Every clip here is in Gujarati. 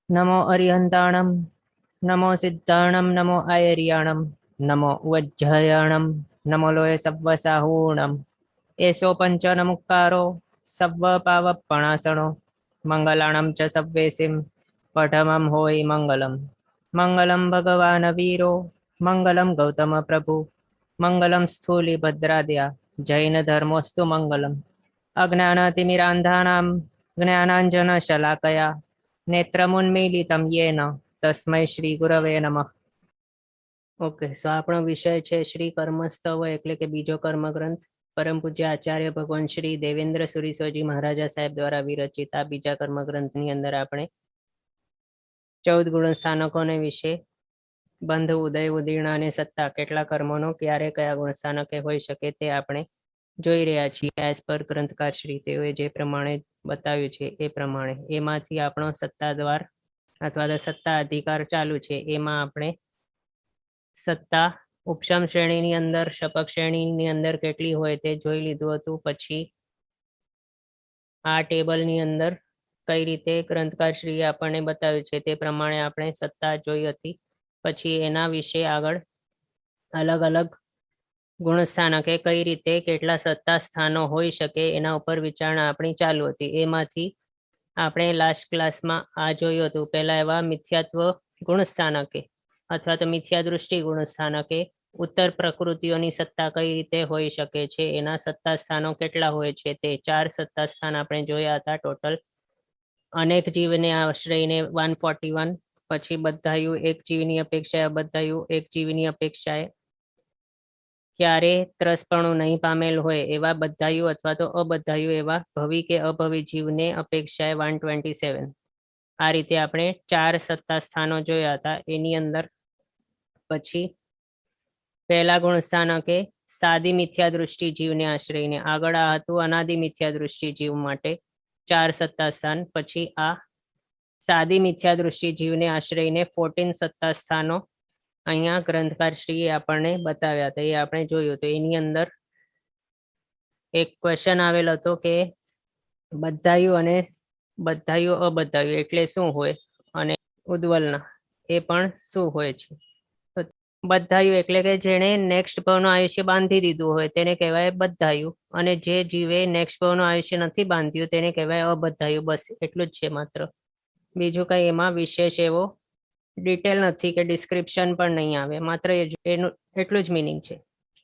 नमो अरिहन्ताणं नमो सिद्धाणं नमो आयर्याणं नमो वज्रयाणं नमो लोय सव्वसाहूणम् एषो पञ्चनमुक्कारो सव्वपावपणासनो मङ्गलाणं च सव्वेसिं पठमं होयि मङ्गलम् मङ्गलं भगवान् वीरो मङ्गलं गौतमप्रभु मङ्गलं स्थूलिभद्राद्या जैनधर्मोऽस्तु मङ्गलम् अज्ञानतिमिरान्धानां ज्ञानाञ्जनशलाकया नेत्रमुन्मीलितं येन तस्मै શ્રી ગુરવે નમઃ। ઓકે, સો આપણો વિષય છે શ્રી કર્મસ્તવ એટલે કે બીજો કર્મગ્રંથ। પરમ પૂજ્ય આચાર્ય ભગવાન શ્રી દેવેન્દ્ર સુરીશ્વરજી મહારાજા સાહેબ દ્વારા વિરચિત આ બીજા કર્મગ્રંથની અંદર આપણે 14 ગુણ સ્થાનકોને વિશે બંધ ઉદય ઉદીર્ણ અને સત્તા કેટલા કર્મોનો ક્યારે કયા ગુણ સ્થાનકે હોઈ શકે તે આપણે જોઈ રહ્યા છીએ। એઝ પર ગ્રંથકાર શ્રી તેઓએ જે પ્રમાણે બતાવ્યું છે એ પ્રમાણે એમાંથી આપણો સત્તાદ્વાર અથવા તો સત્તા અધિકાર ચાલુ છે। એમાં આપણે સત્તા ઉપશમ શ્રેણીની અંદર શપક શ્રેણીની અંદર કેટલી હોય તે જોઈ લીધું હતું। પછી આ ટેબલની અંદર કઈ રીતે ગ્રંથકાર શ્રીએ આપણને બતાવ્યું છે તે પ્રમાણે આપણે સત્તા જોઈ હતી। પછી એના વિશે આગળ અલગ અલગ ગુણસ્થાનકે કઈ રીતે કેટલા સત્તા સ્થાનો હોઈ શકે એના ઉપર વિચારણા આપણી ચાલુ હતી। એમાંથી આપણે લાસ્ટ ક્લાસમાં આ જોયું હતું। પહેલા એવા મિથ્યાત્વ ગુણસ્થાનકે અથવા તો મિથ્યા દૃષ્ટિ ગુણસ્થાનકે ઉત્તર પ્રકૃતિઓની સત્તા કઈ રીતે હોઈ શકે છે, એના સત્તા સ્થાનો કેટલા હોય છે તે 4 સત્તા સ્થાન આપણે જોયા હતા ટોટલ। અનેક જીવને આશ્રયને 141, પછી બધાયુ એક જીવની અપેક્ષાએ અબધાયુ એક જીવની અપેક્ષાએ ક્યારે ત્રસપણું નહીં પામેલ હોય એવા બધાયુ અથવા તો અબધાયુ એવા ભવી કે અભવી જીવને અપેક્ષાએ 127। આ રીતે આપણે 4 સત્તા સ્થાનો જોયા હતા। એની અંદર પછી પહેલા ગુણ સ્થાનકે સાદી મિથ્યા દૃષ્ટિ જીવને આશ્રયને આગળ આ હતું અનાદિ મિથ્યા દૃષ્ટિ જીવ માટે 4 સત્તા સ્થાન। પછી આ સાદી મિથ્યા દૃષ્ટિ જીવને આશ્રયને 14 સત્તા સ્થાનો અહીંયા ગ્રંથકાર શ્રીએ આપણને બતાવ્યા હતા, એ આપણે જોયું। તો એની અંદર એક ક્વેશ્ચન આવેલ હતો કે બધાયુ અને બધાયુ અબધાયુ એટલે શું હોય અને ઉદ્વલના એ પણ શું હોય છે। તો બધાયુ એટલે કે જેણે નેક્સ્ટ ભાવનું આયુષ્ય બાંધી દીધું હોય તેને કહેવાય બધાયુ, અને જે જીવે નેક્સ્ટ ભાવનું આયુષ્ય નથી બાંધ્યું તેને કહેવાય અબધાયુ। બસ એટલું જ છે માત્ર, બીજું કઈ એમાં વિશેષ એવો ડિટેલ નથી કે ડિસ્ક્રિપ્શન પણ નહીં આવે, માત્ર એનું એટલું જ મિનિંગ છે।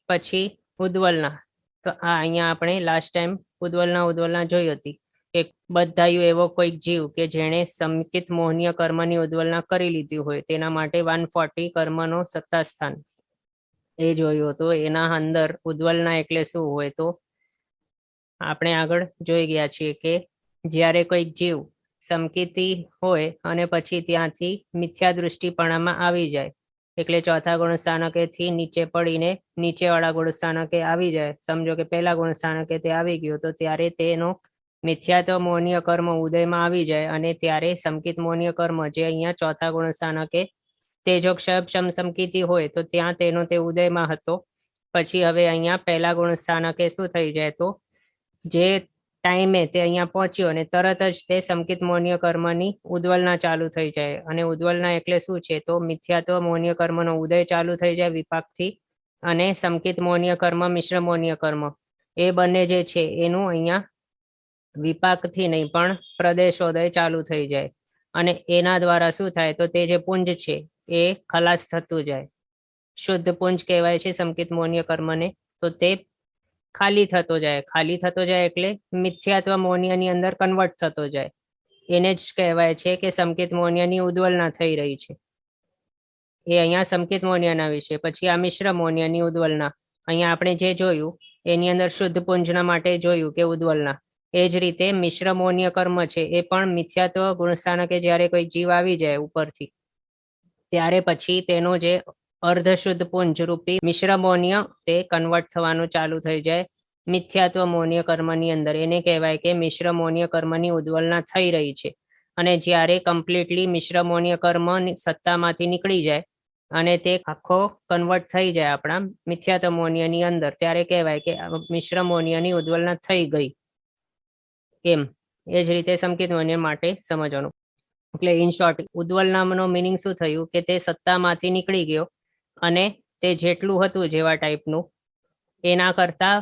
પછી ઉદ્વલના, તો આ અહીંયા આપણે લાસ્ટ ટાઈમ ઉદ્વલના જોઈ હતી કે બધાયુ એવો કોઈક જીવ કે જેણે સંકિત મોહનીય કર્મની ઉદ્વલના કરી લીધી હોય તેના માટે 140 કર્મનો સત્તા સ્થાન એ જોયું હતું। એના અંદર ઉદ્વલના એટલે શું હોય તો આપણે આગળ જોઈ ગયા છીએ કે જ્યારે કોઈક જીવ સમકિતી હોય અને પછી ત્યાંથી મિથ્યા દૃષ્ટિપણામાં આવી જાય એટલે ચોથા ગુણ સ્થાનકેથી નીચે પડીને નીચેવાળા ગુણ સ્થાનકે આવી જાય, સમજો કે પહેલા ગુણ સ્થાનકે તે આવી ગયો તો ત્યારે તેનો મિથ્યાત્વ મોહનીય કર્મ ઉદયમાં આવી જાય અને ત્યારે સંકિત મોહનીય કર્મ જે અહીંયા ચોથા ગુણ સ્થાનકે તે જો ક્ષમ સમકિતી હોય તો ત્યાં તેનો તે ઉદયમાં હતો। પછી હવે અહીંયા પહેલા ગુણ સ્થાનકે શું થઈ જાય તો જે ટાઈમે તે અહીંયા પહોંચ્યો અને તરત જ તે સંકિત મોહનીય કર્મની ઉદ્વલના ચાલુ થઈ જાય, અને ઉદ્વલના એટલે શું છે તો મિથ્યાત્વ મોહનીય કર્મનો ઉદય ચાલુ થઈ જાય વિપાકથી, અને સંકિત મોહનીય કર્મ મિશ્ર મોહનીય કર્મ એ બંને જે છે એનું અહીંયા વિપાકથી નહીં પણ પ્રદેશોદય ચાલુ થઈ જાય, અને એના દ્વારા શું થાય તો તે જે પુંજ છે એ ખલાસ થતું જાય। શુદ્ધ પુંજ કહેવાય છે સંકિત મોહનીય કર્મને, તો તે ખાલી થતો જાય, ખાલી થતો જાય એટલે મિથ્યાત્વ મોહનીયની અંદર કન્વર્ટ થતો જાય, એને જ કહેવાય છે કે સંકિત મોહનીયની ઉદ્વલના થઈ રહી છે। એ અહીંયા સંકિત મોહનીયના વિશે। પછી આ મિશ્ર મોહનીયની ઉદ્વલના અહીંયા આપણે જે જોયું એની અંદર શુદ્ધ પુંજના માટે જોયું કે ઉદ્વલના, એ જ રીતે મિશ્ર મોહનીય કર્મ છે એ પણ મિથ્યાત્વ ગુણસ્થાનકે જ્યારે કોઈ જીવ આવી જાય ઉપરથી ત્યારે પછી તેનો જે અર્ધશુદ્ધ પુંજ રૂપી મિશ્ર મોહનીય તે કન્વર્ટ થવાનું ચાલુ થઈ જાય મિથ્યાત્વ મોહનીય કર્મની અંદર, એને કહેવાય કે મિશ્ર મોહનીય કર્મની ઉદ્વલના થઈ રહી છે। અને જ્યારે કમ્પ્લીટલી મિશ્ર મોહનીય કર્મ સત્તામાંથી નીકળી જાય અને તે આખો કન્વર્ટ થઈ જાય આપણા મિથ્યાત્વ મોહનીયની અંદર ત્યારે કહેવાય કે મિશ્ર મોહનીયની ઉદ્વલના થઈ ગઈ। કેમ એ જ રીતે સંકિત મોહનીય માટે સમજવાનું। એટલે ઇન શોર્ટ ઉદ્વલ નામનો મિનિંગ શું થયું કે તે સત્તામાંથી નીકળી ગયો અને તે જેટલું હતું જેવા ટાઈપનું એના કરતા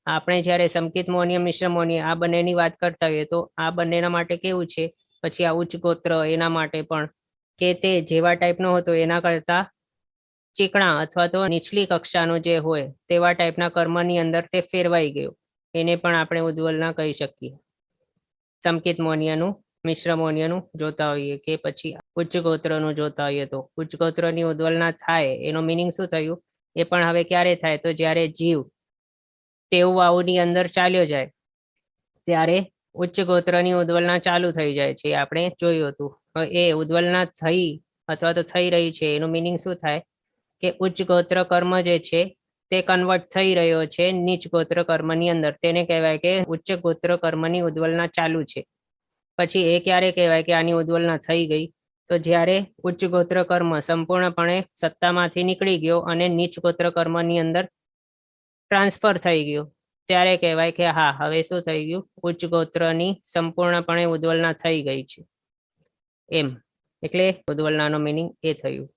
આપણે જ્યારે સંકિત મૌન્ય મિશ્ર મૌન્ય આ બંનેની વાત કરતા હોઈએ તો આ બંનેના માટે કેવું છે, પછી આ ઉચ્ચ ગોત્ર એના માટે પણ કે તે જેવા ટાઈપનો હતો એના કરતા ચીકણા અથવા તો નીચલી કક્ષાનો જે હોય તેવા ટાઈપના કર્મની અંદર તે ફેરવાઈ ગયો, એને પણ આપણે ઉદ્વલના કહી શકીએ. સંકિત મૌન્યનું મિશ્ર મૌન્યનું જોતા હોઈએ કે પછી ઉચ્ચ ગોત્રનું જોતા હોઈએ તો ઉચ્ચ ગોત્રની ઉદ્વલના થાય એનો મિનિંગ શું થયું, એ પણ હવે ક્યારે થાય તો જ્યારે જીવ તેવું વાવની અંદર ચાલ્યો જાય ત્યારે ઉચ્ચ ગોત્રની ઉદ્વલના ચાલુ થઈ જાય છે, આપણે જોયું હતું. એ ઉદ્વલના થઈ અથવા તો થઈ રહી છે એનું મિનિંગ શું થાય કે ઉચ્ચ ગોત્ર કર્મ જે છે તે કન્વર્ટ થઈ રહ્યો છે નીચ ગોત્ર કર્મની અંદર, તેને કહેવાય કે ઉચ્ચ ગોત્ર કર્મની ઉદ્વલના ચાલુ છે. પછી એ ક્યારે કહેવાય કે આની ઉદ્વલના થઈ ગઈ તો જ્યારે ઉચ્ચ ગોત્ર કર્મ સંપૂર્ણપણે સત્તામાંથી નીકળી ગયો અને નીચ ગોત્ર કર્મની અંદર ટ્રાન્સફર થઈ ગયું, ત્યારે કહેવાય કે હા હવે શું થઈ ગયું, ઉચ્ચ ગોત્રની સંપૂર્ણપણે ઉદ્વલના થઈ ગઈ છે એમ. એટલે ઉદ્વલનાનો મિનિંગ એ થયું.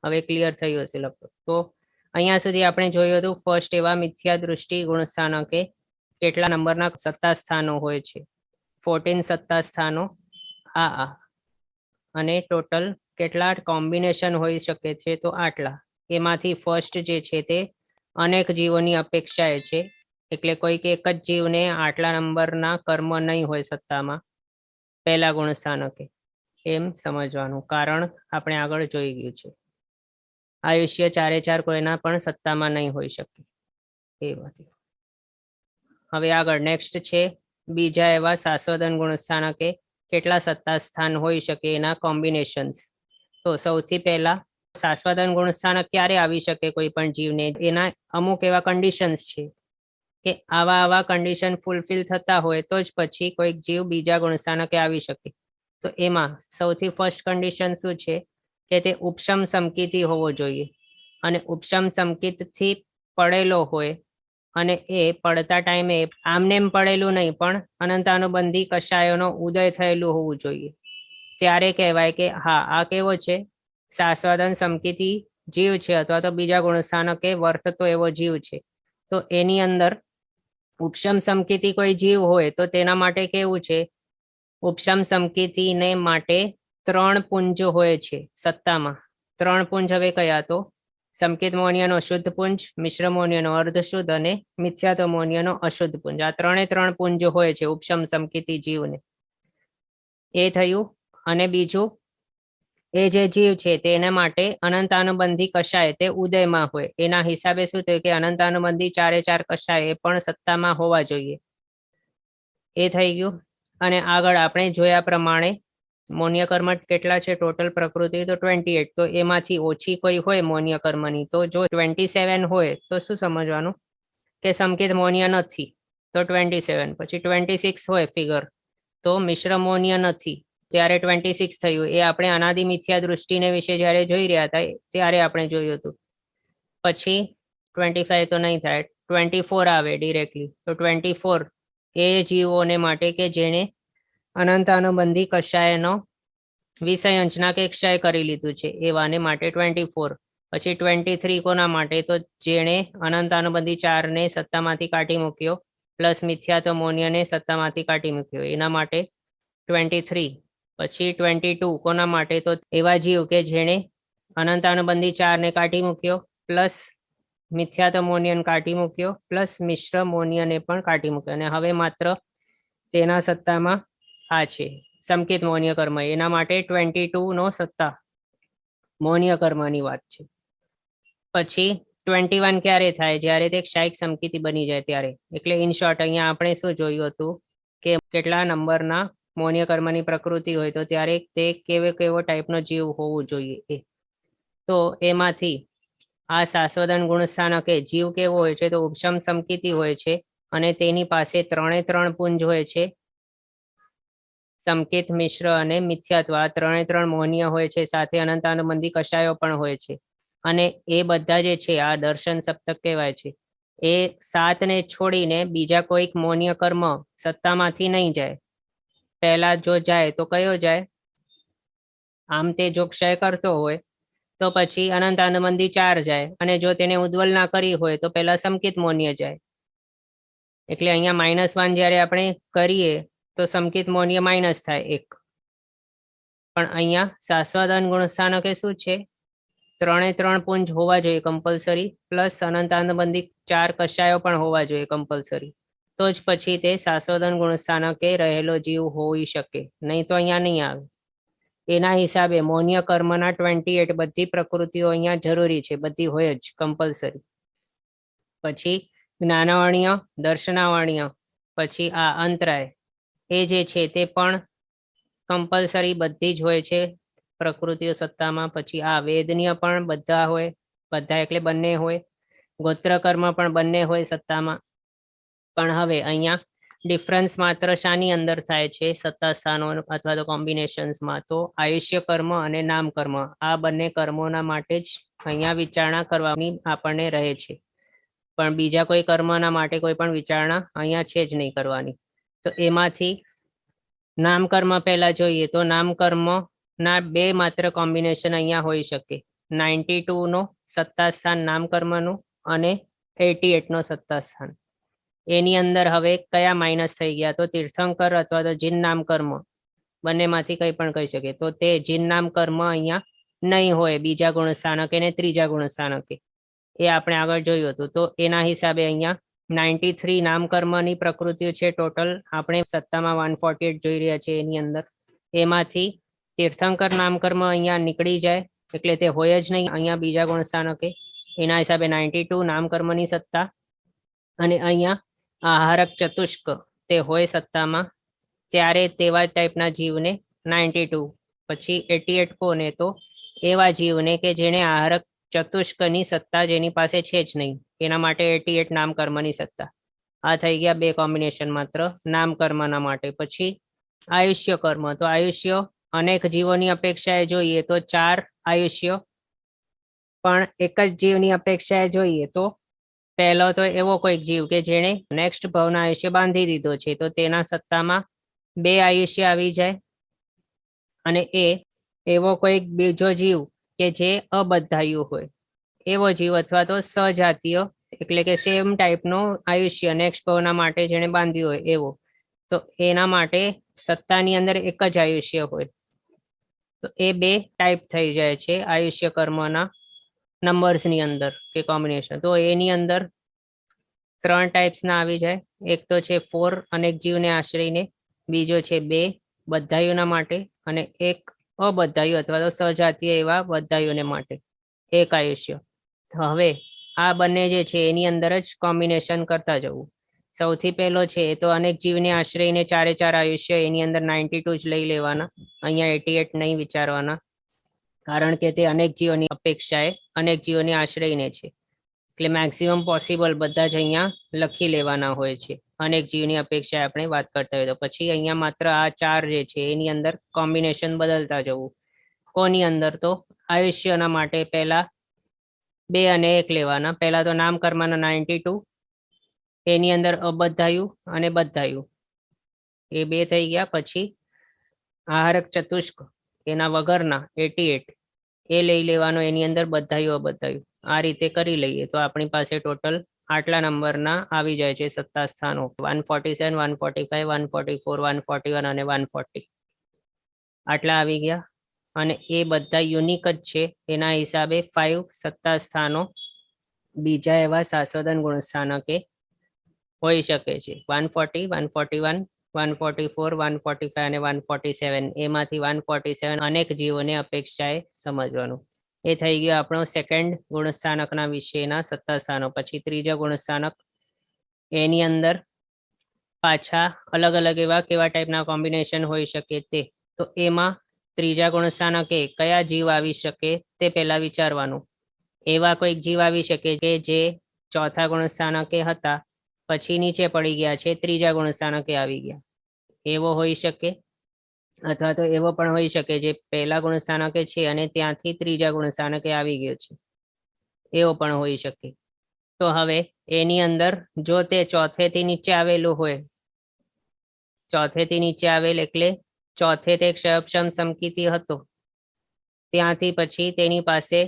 હવે ક્લિયર થયું હશે લગભગ. તો અહીંયા સુધી આપણે જોયું હતું ફર્સ્ટ એવા મિથ્યા દૃષ્ટિ ગુણ સ્થાનકે કેટલા નંબરના સત્તા સ્થાનો હોય છે, 14 સત્તા સ્થાનો આ અને ટોટલ કેટલા કોમ્બિનેશન હોઈ શકે છે તો આટલા. એમાંથી ફર્સ્ટ જે છે તે અનેક જીવોની અપેક્ષાએ છે, એટલે કોઈક એક જ જીવને આટલા નંબરના કર્મ નહીં હોય સત્તામાં પહેલા ગુણ સ્થાનકે, એમ સમજવાનું. કારણ આપણે આગળ જોઈ ગયું છે. આયુષ્ય ચારે ચાર કોઈના પણ સત્તામાં નહીં હોઈ શકે એ વાત. હવે આગળ નેક્સ્ટ છે બીજા એવા શાશ્વતન ગુણ સ્થાનકે કેટલા સત્તા સ્થાન હોઈ શકે એના કોમ્બિનેશન્સ. તો સૌથી પહેલા શાશ્વતન ગુણ સ્થાનક ક્યારે આવી શકે કોઈ પણ જીવને, એના અમુક એવા કન્ડિશન્સ છે કે આવા કન્ડિશન ફૂલફિલ થતા હોય તો જ પછી કોઈક જીવ બીજા ગુણ સ્થાનકે આવી શકે. તો એમાં સૌથી ફર્સ્ટ કન્ડિશન શું છે કે તે ઉપશમ સમકિતી હોવો જોઈએ, અને ઉપશમ સમકિતથી પડેલો હોય અને એ પડતા ટાઈમે આમનેમ પડેલું નહીં પણ અનંતાનુબંધી કષાયોનો ઉદય થયેલું હોવું જોઈએ, ત્યારે કહેવાય કે હા આ કેવો છે, શાશ્વતન સમકિતી જીવ છે અથવા તો બીજા ગુણસ્થાનકે વર્તતો એવો જીવ છે. તો એની અંદર ઉપશમ સમકિતી કોઈ જીવ હોય તો તેના માટે કેવું છે, ઉપશમ સમકિતીને માટે 3 પુંજ હોય છે સત્તામાં. 3 પુંજ હવે કયા તો સંકેત મૌન્યનો શુદ્ધ પુંજ, મિશ્ર મૌન્યનો અર્ધ શુદ્ધ અને મિથ્યાત્વ મૌન્યનો અશુદ્ધ પુંજ. આ 3 પુંજ હોય છે ઉપશમ સમકિતી જીવને. એ થયું. અને બીજું એ જે જીવ છે તેના માટે અનંતાનુબંધી કષાય તે ઉદયમાં હોય, એના હિસાબે શું થયું કે અનંતાનુબંધી ચારે ચાર કષાય એ પણ સત્તામાં હોવા જોઈએ, એ થઈ ગયું. અને આગળ આપણે જોયા પ્રમાણે મૌન્ય કર્મ કેટલા છે ટોટલ પ્રકૃતિ તો 28, તો એમાંથી ઓછી કોઈ હોય મૌન્ય કર્મની તો જો 27 હોય તો શું સમજવાનું કે સંકેત મૌન્ય નથી તો 27, પછી 26 હોય ફિગર તો મિશ્ર મૌન્ય નથી ત્યારે 26 થયું. એ આપણે અનાદિ મિથ્યા દૃષ્ટિને વિશે જ્યારે જોઈ રહ્યા હતા ત્યારે આપણે જોયું હતું. પછી 25 તો નહીં થાય, 24 આવે ડિરેક્ટલી. તો 24 એ જીવોને માટે કે જેને અનંતાનુબંધી કષાયનો વિષય અંશના કે ક્ષય કરી લીધું છે એવાને માટે 24. પછી 23 કોના માટે તો જેણે અનંતાનુબંધી 4ને સત્તામાંથી કાઢી મૂક્યો પ્લસ મિથ્યાત્વ મૌન્યને સત્તામાંથી કાઢી મૂક્યો એના માટે 23. પછી 22 કોના માટે તો એવા જીવ કે જેણે અનંતાનુબંધી 4ને કાઢી મૂક્યો પ્લસ મિથ્યાત્વ મૌન્યને કાઢી મૂક્યો પ્લસ મિશ્ર મૌન્યને પણ કાઢી મૂક્યો, અને હવે માત્ર તેના સત્તામાં આ છે સંકેત મૌન્ય કર્મ, એના માટે 22 નો સત્તા મૌન્ય કર્મની વાત છે. પછી 21 ક્યારે થાય, જ્યારે તે ક્ષાયિક સમકિતિ બની જાય ત્યારે. એટલે ઇન શોર્ટ અહીંયા આપણે શું જોયું હતું કે કેટલા નંબરના મૌન્ય કર્મની પ્રકૃતિ હોય તો ત્યારે તે કેવો ટાઈપનો જીવ હોવું જોઈએ એ. તો એમાંથી આ શાશ્વતન ગુણ સ્થાનકે જીવ કેવો હોય છે તો ઉપશમ સમકિતિ હોય છે અને તેની પાસે 3 પુંજ હોય છે, સંકેત મિશ્ર અને મિથ્યાત્વ. આ 3 મૌન્ય હોય છે, સાથે અનંતાનુબંધી કષાયો પણ હોય છે. અને એ બધા જે છે આ દર્શન સપ્તક કહેવાય છે. એ 7ને છોડીને બીજા કોઈક મૌન્ય કર્મ સત્તામાંથી નહીં જાય, પહેલા જો જાય તો કયો જાય? આમ તે જો ક્ષય કરતો હોય તો પછી અનંત આનંદી 4 જાય, અને જો તેને ઉદ્વલ ના કરી હોય તો પહેલા સંકિત મૌન્ય જાય. એટલે અહીંયા -1 જ્યારે આપણે કરીએ તો સંકિત મૌન્ય માઇનસ થાય 1. પણ અહીંયા શાશ્વત ગુણસ્થાનકે શું છે? 3 પુંજ હોવા જોઈએ કમ્પલસરી, પ્લસ અનંત આનંદી 4 કષાયો પણ હોવા જોઈએ કમ્પલસરી. તો જ પછી તે શાશ્વત ગુણસ્થાનકે રહેલો જીવ હોઈ શકે, નહીં તો અહીંયા નહીં આવે. એના હિસાબે મૌન્ય કર્મના 28 બધી પ્રકૃતિઓ અહીંયા જરૂરી છે, બધી હોય જ કમ્પલસરી. પછી જ્ઞાનવર્ણ્ય, દર્શનાવર્ણ્ય, પછી આ અંતરાય, એ જે છે તે પણ કમ્પલસરી બધી જ હોય છે પ્રકૃતિઓ સત્તામાં. પછી આ વેદનીય પણ બધા હોય, બધા એટલે બંને હોય. ગોત્ર કર્મ પણ બંને હોય સત્તામાં. પણ હવે અહીંયા ડિફરન્સ માત્ર શાની અંદર થાય છે? સત્તા સ્થાનો અથવા તો કોમ્બિનેશન્સમાં. તો આયુષ્ય કર્મ અને નામ કર્મ, આ બંને કર્મોના માટે જ અહીંયા વિચારણા કરવાની આપણને રહે છે. પણ બીજા કોઈ કર્મના માટે કોઈ પણ વિચારણા અહીંયા છે જ નહીં કરવાની. તો એમાંથી નામ કર્મ પહેલા જોઈએ તો નામ કર્મ ના 2 માત્ર કોમ્બિનેશન અહીંયા હોઈ શકે. 92 નો સત્તા સ્થાન નામ કર્મનું અને 88 નો સત્તા સ્થાન. એની અંદર હવે કયા માઇનસ થઈ ગયા? તો તીર્થંકર અથવા તો જીન નામ કર્મ, બંનેમાંથી કંઈ પણ કહી શકે. તો તે જીન નામ કર્મ અહીંયા નહીં હોય બીજા ગુણસ્થાનકે ને ત્રીજા ગુણસ્થાનકે. એ આપણે આગળ જોયું હતું. તો એના હિસાબે અહીંયા 93 નામ કર્મની પ્રકૃતિઓ છે ટોટલ. આપણે સત્તામાં 148 જોઈ રહ્યા છીએ. એની અંદર એમાંથી તીર્થંકર નામ કર્મ અહીંયા નીકળી જાય, એટલે તે હોય જ નહીં અહીંયા બીજા ગુણસ્થાનકે. એના હિસાબે 92 નામ કર્મની સત્તા. અને અહીંયા આહારક ચતુષ્ક તે હોય સત્તામાં, ત્યારે તેવા ટાઈપના જીવને 92. પછી 88 કોને? તો એવા જીવને કે જેને આહારક ચતુષ્કની સત્તા જેની પાસે છે જ નહીં, એના માટે 88 નામ કર્મની સત્તા. આ થઈ ગયા 2 કોમ્બિનેશન માત્ર નામ કર્મના માટે. પછી આયુષ્ય કર્મ. તો આયુષ્ય અનેક જીવોની અપેક્ષાએ જોઈએ તો 4 આયુષ્ય, પણ એક જ જીવની અપેક્ષાએ જોઈએ તો પહેલો તો એવો કોઈક જીવ કે જેણે નેક્સ્ટ ભવના આયુષ્ય બાંધી દીધો છે, તો તેના સત્તામાં 2 આયુષ્ય આવી જાય. અને એ એવો કોઈક બીજો જીવ કે જે અબદ્ધાયુ હોય, એવો જીવ અથવા તો સજાતીય એટલે કે સેમ ટાઈપનો આયુષ્ય નેક્સ્ટ ભવના માટે જેણે બાંધ્યું હોય એવો, તો એના માટે સત્તાની અંદર એક જ આયુષ્ય હોય. તો એ 2 ટાઈપ થઈ જાય છે આયુષ્ય કર્મના નંબર્સની અંદર કે કોમ્બિનેશન. તો એની અંદર 3 ટાઈપ્સના આવી જાય. એક તો છે 4 અનેક જીવને આશ્રયને, બીજો છે 2 બદ્ધાયુના માટે, અને એક અબદ્ધાયુ અથવા તો સજાતીય એવા બદ્ધાયુને માટે 1 આયુષ્ય. હવે આ બંને જે છે એની અંદર જ કોમ્બિનેશન કરતા જવું. સૌથી પહેલો છે તો અનેક જીવને આશ્રયને 4 આયુષ્ય, એની અંદર 92 જ લઈ લેવાના, અહીંયા 88 નહીં વિચારવાના, કારણ કે તે અનેક જીવોની અપેક્ષાએ અનેક જીવોની આશ્રયને છે. એટલે મેક્સિમમ પોસિબલ બધા જ અહીંયા લખી લેવાના હોય છે અનેક જીવની અપેક્ષાએ આપણે વાત કરતા હોય તો. પછી અહીંયા માત્ર આ 4 જે છે એની અંદર કોમ્બિનેશન બદલતા જવું. કોની અંદર? તો આયુષ્યના માટે પહેલા 2 અને 1 લેવાના. પહેલા તો નામ કર્મના 92, એની અંદર અબદ્ધાયુ અને બદ્ધાયુ, એ 2 થઈ ગયા. પછી આહારક ચતુષ્ક એના વગરના 88, એ લઈ લેવાનો, એની અંદર બદ્ધાયુ અબદ્ધાયુ. આ રીતે કરી લઈએ તો આપણી પાસે ટોટલ આટલા નંબરના આવી જાય છે સત્તા સ્થાનો. 147, 145, 144, 141 અને 140 આટલા આવી ગયા. અને એ બધા યુનિક જ છે. એના હિસાબે 5 સત્તા સ્થાનો બીજા એવા શાશ્વત ગુણસ્થાનકે હોઈ શકે છે. 140, 141, 144, 145 અને 147. એમાંથી 147 અનેક જીવોને અપેક્ષાએ સમજવાનું. એ થઈ ગયો આપણો સેકન્ડ ગુણસ્થાનકના વિશેના સત્તા સ્થાનો. પછી ત્રીજા ગુણસ્થાનક, એની અંદર પાછા અલગ અલગ એવા કેવા ટાઈપના કોમ્બિનેશન હોઈ શકે તે. તો એમાં ત્રીજા ગુણસ્થાનકે કયા જીવ આવી શકે તે પહેલા વિચારવાનું. એવા કોઈક જીવ આવી શકે કે જે ચોથા ગુણસ્થાનકે હતા, પછી નીચે પડી ગયા છે, ત્રીજા ગુણસ્થાનકે આવી ગયા, એવો હોઈ શકે. અથવા તો એવો પણ હોઈ શકે જે પહેલા ગુણસ્થાનકે છે અને ત્યાંથી ત્રીજા ગુણસ્થાનકે આવી ગયો છે, એવો પણ હોઈ શકે. તો હવે એની અંદર જો તે ચોથેથી નીચે આવેલું હોય, ચોથેથી નીચે આવેલ એટલે ચોથે તે ક્ષયપક્ષમ સમકીતિ હતો, ત્યાંથી પછી તેની પાસે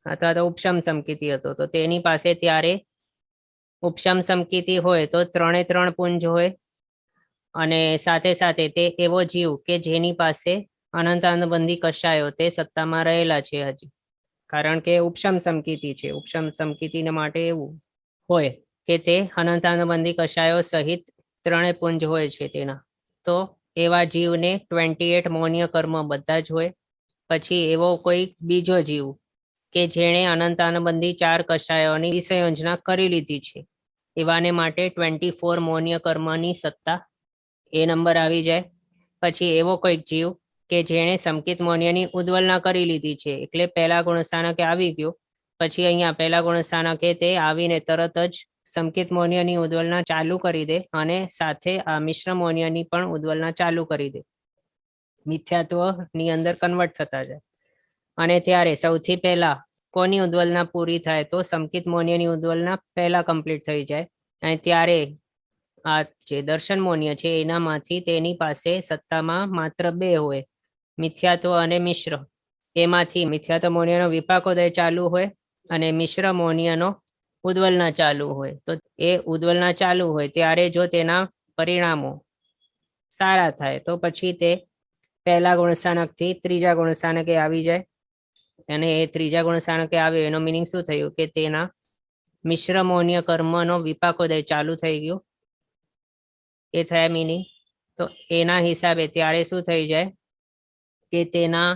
અથવા તો ઉપશમ સમકીતિ હતો, તો તેની પાસે ત્યારે ઉપશમ સમકીતિ હોય તો 3 પુંજ હોય, અને સાથે સાથે તે એવો જીવ કે જેની પાસે અનંત અનુબંધી કશાયો તે સત્તામાં રહેલા છે હજી, કારણ કે ઉપશમ સમકીતિ છે. ઉપશમ સમકીતિને માટે એવું હોય કે તે અનંત અનુબંધી કશાયો સહિત 3 પુંજ હોય છે તેના, તો એવા જીવને 28 મૌન્ય કર્મ બધા જ હોય. પછી એવો કોઈ બીજો જીવ કે જેણે અનંત અનુબંધી 4 કશાયોની વિસંયોજના કરી લીધી છે, એવાને માટે 24 મૌન્ય કર્મની સત્તા એ નંબર આવી જાય. પછી એવો કોઈક જીવ કે જેણે સમકિત મૌન્યની ઉદ્વલના કરી લીધી છે, એટલે પહેલા ગુણસ્થાનકે આવી ગયો, પછી અહીંયા પહેલા ગુણસ્થાનકે તે આવીને તરત જ સમકિત મૌન્યની ઉદ્વલના ચાલુ કરી દે અને સાથે આ મિશ્ર મૌન્યની પણ ઉદ્વલના ચાલુ કરી દે, મિથ્યાત્વની અંદર કન્વર્ટ થતા જાય. અને ત્યારે સૌથી પહેલા કોની ઉદ્વલના પૂરી થાય તો સમકિત મૌન્યની ઉદ્વલના પહેલા કમ્પ્લીટ થઈ જાય, અને ત્યારે આ જે દર્શન મૌન્ય છે એનામાંથી તેની પાસે સત્તામાં માત્ર 2 હોય, મિથ્યાત્વ અને મિશ્ર. એમાંથી મિથ્યાત્વ મૌન્યનો વિપાકોદય ચાલુ હોય અને મિશ્ર મૌન્યનો ઉદ્વલના ચાલુ હોય. તો એ ઉદ્વલના ચાલુ હોય ત્યારે જો તેના પરિણામો સારા થાય તો પછી તે પહેલા ગુણસ્થાનકથી ત્રીજા ગુણસ્થાનકે આવી જાય, અને એ ત્રીજા ગુણસ્થાનકે આવ્યો એનો મિનિંગ શું થયું કે તેના મિશ્ર મૌન્ય કર્મનો વિપાકોદય ચાલુ થઈ ગયો, એ થયા મિનિંગ. તો એના હિસાબે ત્યારે શું થઈ જાય કે તેના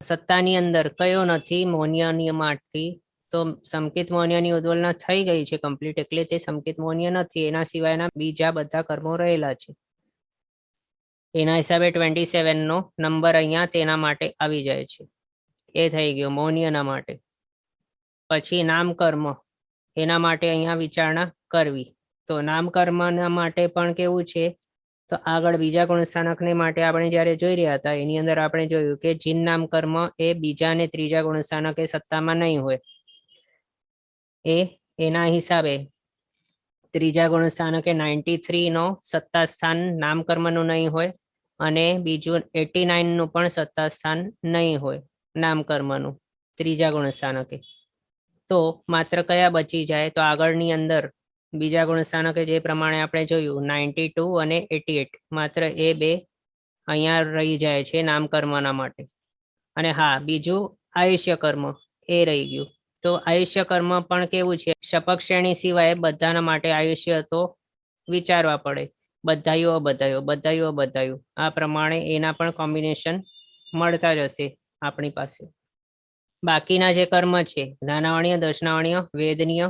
સત્તાની અંદર કયો નથી મૌન્યની માંથી, તો સમકિત મૌન્યની ઉદ્વલના થઈ ગઈ છે કમ્પ્લીટ, એટલે તે સમકિત મૌન્ય નથી, એના સિવાયના બીજા બધા કર્મો રહેલા છે. એના હિસાબે 27 નો નંબર અહીંયા તેના માટે આવી જાય છે. એ થઈ ગયો મૌન્યના માટે. પછી નામકર્મ, એના માટે અહીંયા વિચારણા કરવી. તો નામકર્મના માટે પણ કેવું છે, તો આગળ બીજા ગુણસ્થાનકને માટે આપણે જ્યારે જોઈ રહ્યા હતા એની અંદર આપણે જોયું કે જીન નામકર્મ એ બીજા અને ત્રીજા ગુણસ્થાનકે સત્તામાં નહીં હોય, એના હિસાબે ત્રીજા ગુણસ્થાનકે 93 નો સત્તા સ્થાન નામકર્મનું નહીં હોય, અને બીજું 89 નું પણ સત્તા સ્થાન નહીં હોય નામકર્મનું ત્રીજા ગુણસ્થાનકે. તો માત્ર કયા બચી જાય, તો આગળની અંદર બીજા ગુણસ્થાનકે જે પ્રમાણે આપણે જોયું 92 અને 88, માત્ર એ 2 અહીંયા રહી જાય છે નામકર્મના માટે. અને હા, બીજું આયુષ્ય કર્મ એ રહી ગયું. તો આયુષ્ય કર્મ પણ કેવું છે, શપક શ્રેણી સિવાય બધાના માટે આયુષ્ય તો વિચારવા પડે, બધાયું અબધાયું બધાયું અબધાયું, આ પ્રમાણે એના પણ કોમ્બિનેશન મળતા જ હશે આપણી પાસે. બાકીના જે કર્મ છે જ્ઞાનાવર્ણીય, દર્શનાવર્ણીય, વેદનીય,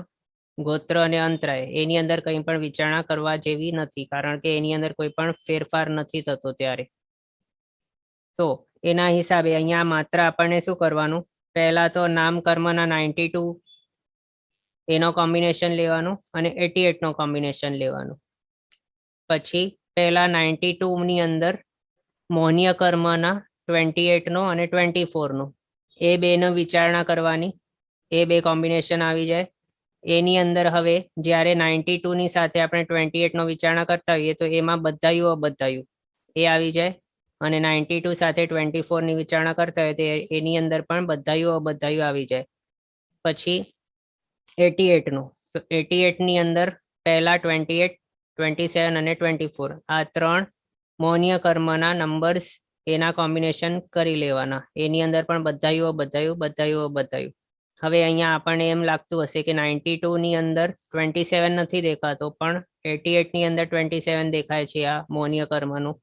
ગોત્ર અને અંતરાય, એની અંદર કંઈ પણ વિચારણા કરવા જેવી નથી, કારણ કે એની અંદર કોઈ પણ ફેરફાર નથી થતો ત્યારે. તો એના હિસાબે અહીંયા માત્ર આપણને શું કરવાનું, પહેલા તો નામ કર્મના 92 એનો કોમ્બિનેશન લેવાનું અને 88 નો કોમ્બિનેશન લેવાનું. પછી પહેલા 92 ની અંદર મૌન્ય કર્મના 28 નો અને 24 નો, એ 2 નો વિચારણા કરવાની, એ 2 કોમ્બિનેશન આવી જાય. એની અંદર હવે જ્યારે 92 ની સાથે આપણે 28 નો વિચારણા કરતા હોઈએ તો એમાં બધાયું અબધાયું એ આવી જાય, અને 92 સાથે 24 ની વિચારણા કરતા હોય તો એની અંદર પણ બધાયું અબધાયું આવી જાય. પછી 88 નું, તો 88 ની અંદર પહેલા 28, 27 અને 24 આ 3 મૌન્ય કર્મના નંબર્સ એના કોમ્બિનેશન કરી લેવાના, એની અંદર પણ બધાયું અબધાયું બધાયું અબધાયું. હવે અહીંયા આપણને એમ લાગતું હશે કે 92 ની અંદર 27 નથી દેખાતો, પણ 88 ની અંદર 27 દેખાય છે આ મૌન્ય કર્મનું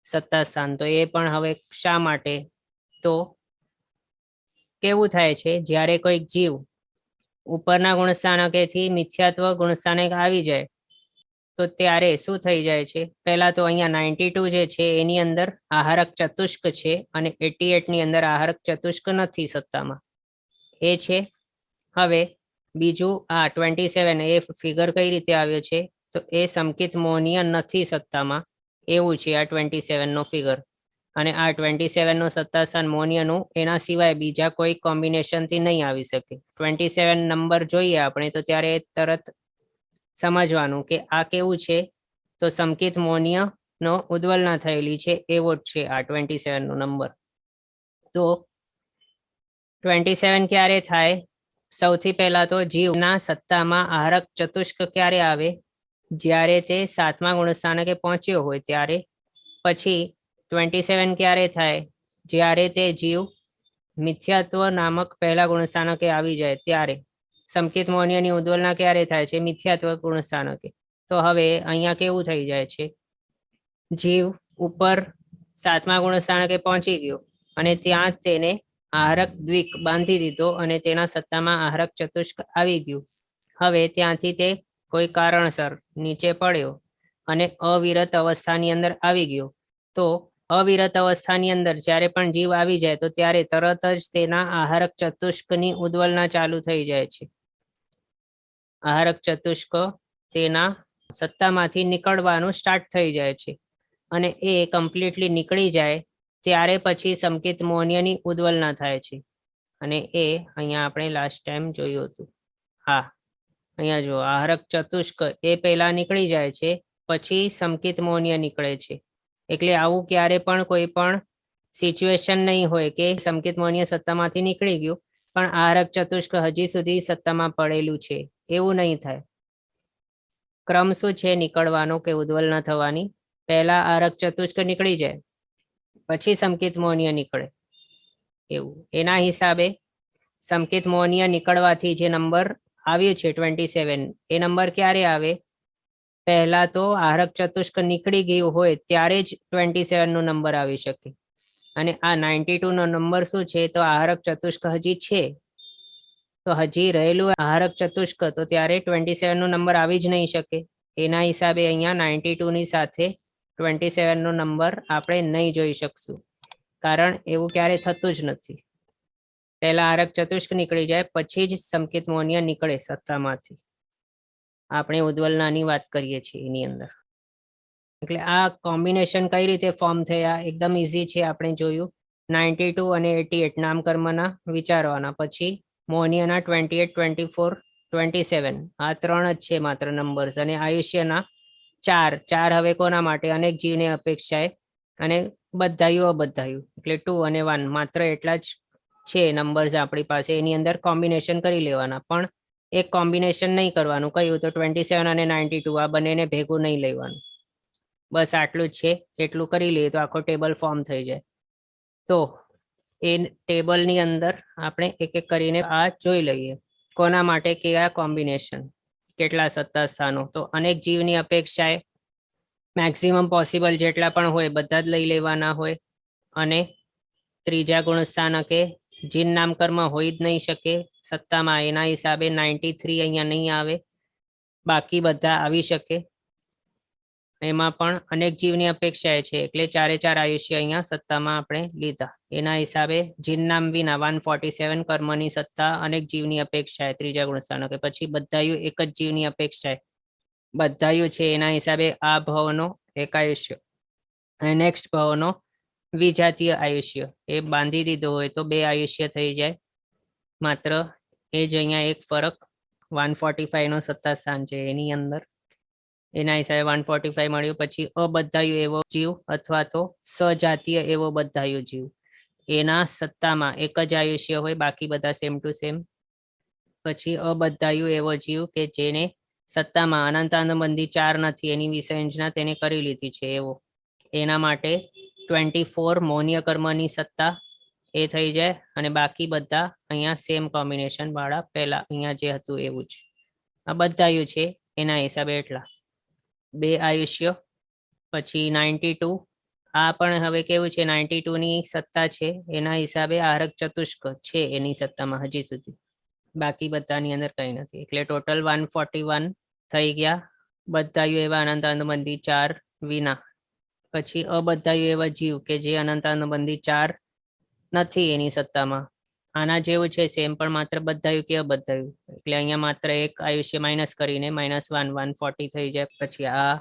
સત્તા સ્થાન. તો એ પણ હવે શા માટે, તો કેવું થાય છે જ્યારે કોઈક જીવ ઉપરના ગુણસ્થાનકેથી મિથ્યાત્વ ગુણસ્થાનક આવી જાય તો ત્યારે શું થઈ જાય છે, પહેલા તો અહીંયા 92 જે છે એની અંદર આહારક ચતુષ્ક છે, અને 88 ની અંદર આહારક ચતુષ્ક નથી સત્તામાં, એ છે. હવે બીજું આ 27 એ ફિગર કઈ રીતે આવ્યો છે, તો એ સમકિત મૌન્ય નથી સત્તામાં, એવું છે આ 27 નો ફિગર. અને આ 27 નો સત્તા સ્થાન મૌન્યનું એના સિવાય બીજા કોઈ કોમ્બિનેશનથી નહીં આવી શકે. 27 નંબર જોઈએ આપણે તો ત્યારે તરત સમજવાનું કે આ કેવું છે, તો સમકિત મૌન્ય નો ઉદ્વલના થયેલી છે એવો જ છે આ 27 નો નંબર. તો 27 ક્યારે થાય? સૌથી પહેલા તો જીવના સત્તામાં આહારક ચતુષ્ક ક્યારે આવે? જ્યારે તે 7મા ગુણસ્થાનકે પહોંચ્યો હોય ત્યારે. પછી 27 ક્યારે થાય? જ્યારે તે જીવ મિથ્યાત્વ નામક પહેલા ગુણસ્થાનકે આવી જાય ત્યારે. સંકેત મોનિયની ઉદ્વલના ક્યારે થાય છે? મિથ્યાત્વ ગુણસ્થાનકે. તો હવે અહીંયા કેવું થઈ જાય છે? જીવ ઉપર 7મા ગુણસ્થાનકે પહોંચી ગયો અને ત્યાં તેને આહારક દ્વિક બાંધી દીધો અને તેના સત્તામાં આહારક ચતુષ્ક આવી ગયું. હવે ત્યાંથી તે કોઈ કારણસર નીચે પડ્યો અને અવિરત અવસ્થાની અંદર આવી ગયો. તો અવિરત અવસ્થાની અંદર જ્યારે પણ જીવ આવી જાય તો ત્યારે તરત જ તેના આહારક ચતુષ્કની ઉદ્વલના ચાલુ થઈ જાય છે. આહારક ચતુષ્ક તેના સત્તામાંથી નીકળવાનું સ્ટાર્ટ થઈ જાય છે અને એ કમ્પ્લીટલી નીકળી જાય ત્યારે પછી સંકેત મોનિયની ઉદ્વલના થાય છે. અને એ અહીંયા આપણે લાસ્ટ ટાઈમ જોયું હતું. હા, અહીંયા જો આહારક ચતુષ્ક એ પહેલા નીકળી જાય છે પછી સંકેત મોનિય નીકળે છે. એટલે આવું ક્યારે પણ કોઈ પણ સિચ્યુએશન નહીં હોય કે સંકેત મોનિય સત્તામાંથી નીકળી ગયું પણ આહારક ચતુષ્ક હજી સુધી સત્તામાં પડેલું છે, એવું નહીં થાય. ક્રમ શું છે નીકળવાનો કે ઉદ્વલ ન થવાની? પહેલા આહારક ચતુષ્ક નીકળી જાય પછી સંકેત મોનિય નીકળે એવું. એના હિસાબે સંકેત મોનિય નીકળવાથી જે નંબર આવ્યું છે 27, એ નંબર ક્યારે આવે? પહેલા તો આહારક ચતુષ્ક નીકળી ગયું હોય ત્યારે જ 27 નો નંબર આવી શકે. અને આ 92 નો નંબર શું છે? તો આહારક ચતુષ્ક હજી છે, તો હજી રહેલું આહારક ચતુષ્ક, તો ત્યારે 27 નો નંબર આવી જ નહીં શકે. એના હિસાબે અહીંયા 92 ની સાથે 27 નો નંબર આપણે નહીં જોઈ શકશું, કારણ એવું ક્યારે થતું જ નથી. પહેલા આહારક ચતુષ્ક નીકળી જાય પછી જ સંકેત મોનિય નીકળે સત્તામાંથી. આપણે ઉદ્વલનાની વાત કરીએ છીએ એની અંદર. એટલે આ કોમ્બિનેશન કઈ રીતે ફોર્મ થયા એકદમ ઇઝી છે. આપણે જોયું 92 અને 88 નામકર્મના વિચારવાના, પછી મોનિયના 28, 24, 27 આ 3 જ છે માત્ર નંબર્સ. અને આયુષ્યના 4 હવે કોના માટે? અનેક જીવને અપેક્ષાએ અને બધાયું અબધાયું, એટલે 2 અને 1 માત્ર એટલા જ છે નંબર્સ આપણી પાસે. એની અંદર કોમ્બિનેશન કરી લેવાના, પણ એક કોમ્બિનેશન નહીં કરવાનું. કયું? તો 27 અને 92 આ બંનેને ભેગું નહીં લેવાનું. બસ આટલું જ છે. એટલું કરી લઈએ તો આખો ટેબલ ફોર્મ થઈ જાય. તો એ ટેબલની અંદર આપણે એક એક કરીને આ જોઈ લઈએ. કોના માટે કયા કોમ્બિનેશન, કેટલા સત્તા સ્થાનો? તો અનેક જીવની અપેક્ષાએ મેક્સિમમ પોસિબલ જેટલા પણ હોય બધા જ લઈ લેવાના હોય. અને ત્રીજા ગુણસ્થાનકે જીન નામકર્મ હોઈ જ નહીં શકે સત્તામાં, એના હિસાબે 93 અહીંયા નહીં આવે, બાકી બધા આવી શકે. એમાં પણ અનેક જીવની અપેક્ષાએ છે એટલે 4 આયુષ્ય અહીંયા સત્તામાં આપણે લીધા. એના હિસાબે જીન નામ વિના 147 કર્મની સત્તા અનેક જીવની અપેક્ષાએ ત્રીજા ગુણસ્થાનકે. પછી બધાયું એક જ જીવની અપેક્ષાએ બધાયું છે, એના હિસાબે આ ભાવનો એક આયુષ્ય અને નેક્સ્ટ ભાવનો વિજાતીય આયુષ્ય એ બાંધી દીધો હોય તો 2 આયુષ્ય થઈ જાય માત્ર. એ જ અહીંયા એક ફરક 145 નો સત્તા સ્થાન છે એની અંદર, એના હિસાબે 145 મળ્યું. પછી અબધાયું એવો જીવ અથવા તો સજાતીય એવો બધાયું જીવ, એના સત્તામાં એક જ આયુષ્ય હોય, બાકી બધા સેમ ટુ સેમ. પછી અબધાયું એવો જીવ કે જેને સત્તામાં અનંતાનુબંધી 4 નથી, એની વિસંજના તેને કરી લીધી છે એવો. એના માટે 24 મૌન્ય કર્મની સત્તા એ થઈ જાય. અને બાકી બધા અહીંયા સેમ કોમ્બિનેશન વાળા પહેલા અહીંયા જે હતું એવું જ આ બધાયું છે. એના હિસાબે એટલા 2 આયુષ્ય. પછી 92 આ પણ હવે કેવું છે? 92 ની સત્તા છે, એના હિસાબે આહારક ચતુષ્ક છે એની સત્તામાં હજી સુધી, બાકી બધાની અંદર કઈ નથી. એટલે ટોટલ 141 થઈ ગયા બધાયું એવા અનંતાનુબંધી 4 વિના. પછી અબધાયું એવા જીવ કે જે અનંતાનુબંધી 4 નથી એની સત્તામાં, આના જેવું છે સેમ પણ માત્ર બધાયું કે અબધાયું. એટલે અહીંયા માત્ર એક આયુષ્ય માઇનસ કરીને -1 140 થઈ જાય. પછી આ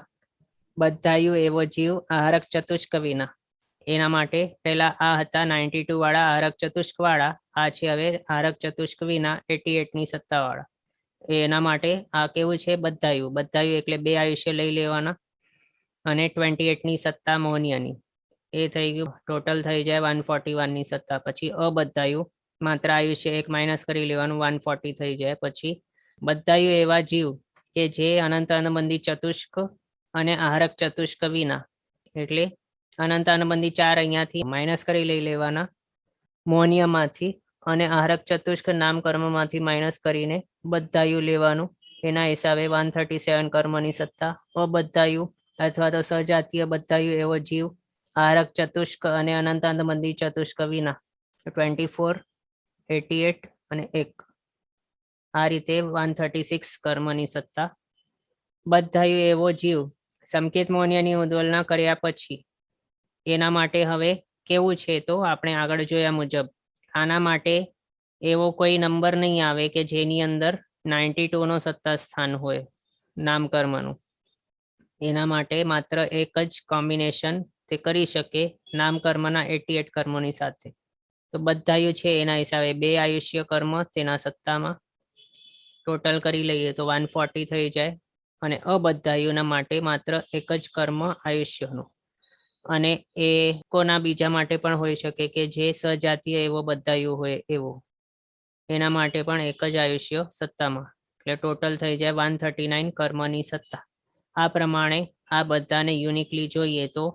બધાયું એવો જીવ આહારક ચતુષ્ક વિના, એના માટે પહેલા આ હતા 92 વાળા આહારક ચતુષ્ક વાળા, આ છે હવે આહારક ચતુષ્ક વિના 88 ની સત્તા વાળા. એના માટે આ કેવું છે? બધાયું. બધાયું એટલે 2 આયુષ્ય લઈ લેવાના. અને 28 ની સત્તા મોનિયાની, એ થઈ ગયું. ટોટલ થઈ જાય 141 ની સત્તા. પછી અબદ્ધાયું, માત્ર આયુષ્ય એક માઇનસ કરી લેવાનું, 140 થઈ જાય. પછી બદ્ધાયું એવા જીવ કે જે અનંત અનબંધી ચતુષ્ક અને આહારક ચતુષ્ક વિના, એટલે અનંત અનબંધી 4 અહીંયાથી માઇનસ કરી લઈ લેવાના મોનિયમાંથી, અને આહારક ચતુષ્ક નામ કર્મમાંથી માઇનસ કરીને બદ્ધાયું લેવાનું. એના હિસાબે 137 કર્મની સત્તા. અબદ્ધાયું અથવા તો સજાતીય બદ્ધાયું એવો જીવ, આહારક ચતુષ્ક અને અનંત અનબંધી ચતુષ્ક વિના, 24, 88 અને 1. આ રીતે 136 કર્મની સત્તા. બદ્ધાયું એવો જીવ સંકેત મોનિયાની ઉદ્વલના કર્યા પછી, એના માટે હવે કેવું છે તો આપણે આગળ જોયા મુજબ, આના માટે એવો કોઈ નંબર નહીં આવે કે જેની અંદર 92 નો સત્તા સ્થાન હોય નામકર્મનું. એના માટે માત્ર એક જ કોમ્બિનેશન તે કરી શકે નામકર્મના 88 કર્મોની સાથે. તો બદ્ધાયું છે એના હિસાબે 2 આયુષ્ય કર્મ તેના સત્તામાં, ટોટલ કરી લઈએ તો 140 થઈ જાય. અને અબદ્ધાયુના માટે માત્ર એક જ કર્મ આયુષ્યનું, અને એ કોના બીજા માટે પણ હોઈ શકે કે જે સજાતીય એવો બદ્ધાયું હોય એવો, એના માટે પણ એક જ આયુષ્ય સત્તામાં. એટલે ટોટલ થઈ જાય 139 કર્મની સત્તા. આ પ્રમાણે આ બધાને યુનિકલી જોઈએ તો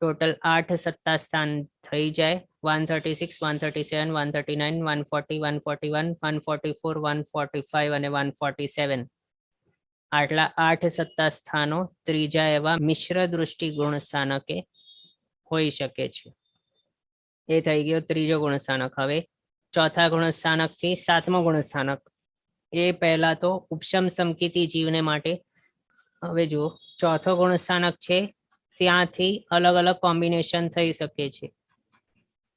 ટોટલ 8 સત્તા સ્થાન થઈ જાય. 136, 137, 139, 140, 141, 144, 145 અને 147. આટલા 8 સત્તા સ્થાનો ત્રીજા એવા મિશ્ર દૃષ્ટિ ગુણ સ્થાનકે હોઈ શકે છે. એ થઈ ગયો ત્રીજો ગુણ સ્થાનક. હવે ચોથા ગુણ સ્થાનક થી 7મો ગુણ સ્થાનક. એ પહેલા તો ઉપશમ સમકિતી જીવને માટે, હવે જુઓ ચોથો ગુણ સ્થાનક છે ત્યાંથી અલગ અલગ કોમ્બિનેશન થઈ શકે છે,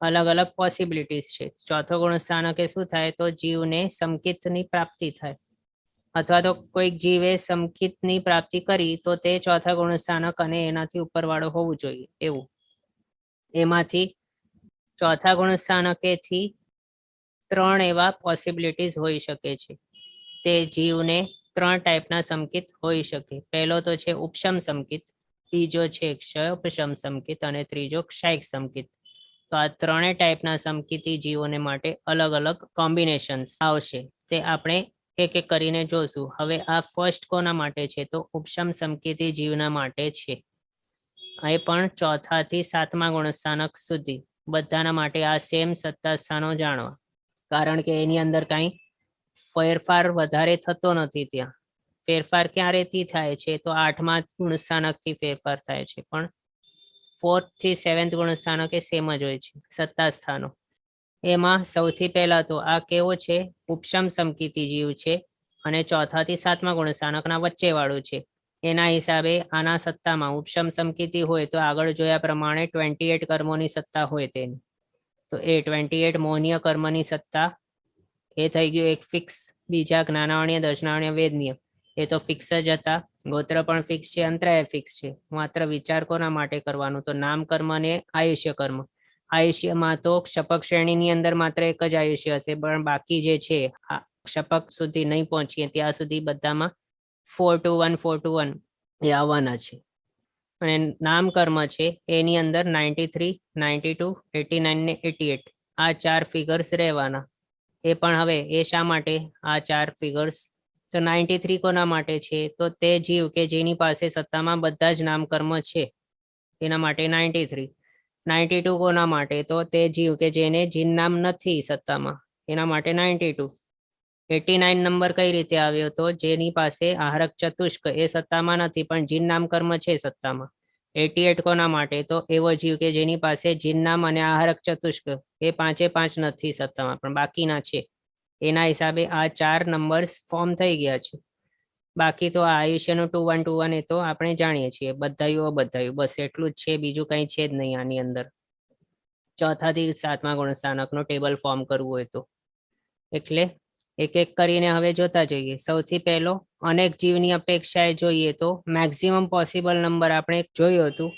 અલગ અલગ પોસિબિલિટીઝ છે. ચોથો ગુણ સ્થાનકે શું થાય તો જીવને સમકિતની પ્રાપ્તિ થાય, અથવા તો કોઈક જીવે સમકિતની પ્રાપ્તિ કરી તો તે ચોથા ગુણ સ્થાનક અને એનાથી ઉપરવાળો હોવું જોઈએ એવું. એમાંથી ચોથા ગુણ સ્થાનકેથી 3 એવા પોસિબિલિટીઝ હોઈ શકે છે. તે જીવને 3 ટાઈપના સમકિત હોઈ શકે. પહેલો તો છે ઉપશમ સમકિત, બીજો છે ક્ષયોપશમ સમકિત અને ત્રીજો ક્ષાયક સમકિત. તો આ 3 ટાઈપના સમકિતી જીવોને માટે અલગ અલગ કોમ્બિનેશન્સ આવશે, તે આપણે એક એક કરીને જોશું. હવે આ ફર્સ્ટ કોના માટે છે તો ઉપશમ સમકિતી જીવના માટે છે. અહીં પણ ચોથા થી 7મા ગુણસ્થાનક સુધી બધાના માટે આ સેમ સત્તા સ્થાનો જાણવા, કારણ કે એની અંદર કાંઈ ફેરફાર વધારે થતો નથી. ત્યાં ફેરફાર ક્યારેથી થાય છે તો 8મા ગુણસ્થાનકથી ફેરફાર થાય છે, પણ 4th થી 7th ગુણસ્થાનક એ સેમ જ હોય છે સત્તા સ્થાનો. એમાં સૌથી પહેલા તો આ કેવો છે ઉપશમ સમકિતી જીવ છે, અને ચોથા થી 7મા ગુણસ્થાનકના વચ્ચે વાળું છે. એના હિસાબે આના સત્તામાં ઉપશમ સમકિતી હોય તો આગળ જોયા પ્રમાણે 28 કર્મોની સત્તા હોય તેની. તો એ 28 મોહનીય કર્મની સત્તા એ થઈ ગયું એક ફિક્સ. બીજા જ્ઞાનાવર્ણીય, દર્શનાવર્ણીય, વેદનીય એ તો ફિક્સ જ હતા. ગોત્ર પણ ફિક્સ છે, અંતરાય ફિક્સ છે. માત્ર વિચાર કોના માટે કરવાનું તો નામ કર્મ અને આયુષ્ય કર્મ. આયુષ્યમાં તો ક્ષપક શ્રેણીની અંદર માત્ર એક જ આયુષ્ય હશે, પણ બાકી જે છે ક્ષપક સુધી નહીં પહોંચીએ ત્યાં સુધી બધામાં 4 to 1, 4 to 1 એ આવવાના છે. અને નામ કર્મ છે એની અંદર 93, 92, 89 ને 88 આ 4 ફિગર્સ રહેવાના. એ પણ હવે એ શા માટે આ 4 ફિગર્સ તો 93 કોના માટે છે તો તે જીવ કે જેની પાસે સત્તામાં બધા જ નામકર્મ છે એના માટે 93. 92 કોના માટે તો તે જીવ કે જેને જીન નામ નથી સત્તામાં એના માટે 92. 89 નંબર કઈ રીતે આવ્યો તો જેની પાસે આહારક ચતુષ્ક એ સત્તામાં નથી પણ જીન નામ કર્મ છે સત્તામાં. 88 કોના માટે તો એવો જીવ કે જેની પાસે જીન નામ અને આહારક ચતુષ્ક એ 5 નથી સત્તામાં પણ બાકીના છે. એના હિસાબે આ 4 નંબર્સ ફોર્મ થઈ ગયા છે. બાકી તો આ આયુષ્યનું 2121 એ તો આપણે જાણીએ છીએ, બધાયું અબધાયું બસ એટલું જ છે, બીજું કંઈ છે જ નહીં આની અંદર. ચોથા થી 7મા ગુણસ્થાનકનું ટેબલ ફોર્મ કરવું હોય તો. એટલે એક એક કરીને હવે જોતા જઈએ. સૌથી પહેલો અનેક જીવની અપેક્ષાએ જોઈએ તો મેક્સિમમ પોસિબલ નંબર આપણે જોયું હતું